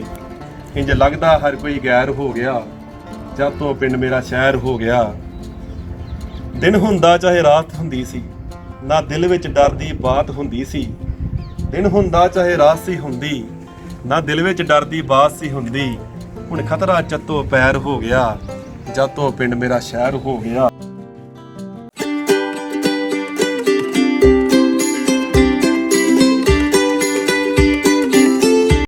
ਇੰਜ ਲੱਗਦਾ ਹਰ ਕੋਈ ਗੈਰ ਹੋ ਗਿਆ, ਜਦ ਤੋਂ ਪਿੰਡ ਮੇਰਾ ਸ਼ਹਿਰ ਹੋ ਗਿਆ। ਦਿਨ ਹੁੰਦਾ ਚਾਹੇ ਰਾਤ ਹੁੰਦੀ ਸੀ, ਨਾ ਦਿਲ ਵਿੱਚ ਡਰ ਦੀ ਬਾਤ ਹੁੰਦੀ ਸੀ। ਦਿਨ ਹੁੰਦਾ ਚਾਹੇ ਰਾਤ ਸੀ ਹੁੰਦੀ, ਨਾ ਦਿਲ ਵਿੱਚ ਡਰ ਦੀ ਬਾਤ ਸੀ ਹੁੰਦੀ। ਹੁਣ ਖਤਰਾ ਚੱਤੋ ਪੈਰ ਹੋ ਗਿਆ, ਜਦ ਤੋਂ ਪਿੰਡ ਮੇਰਾ ਸ਼ਹਿਰ ਹੋ ਗਿਆ।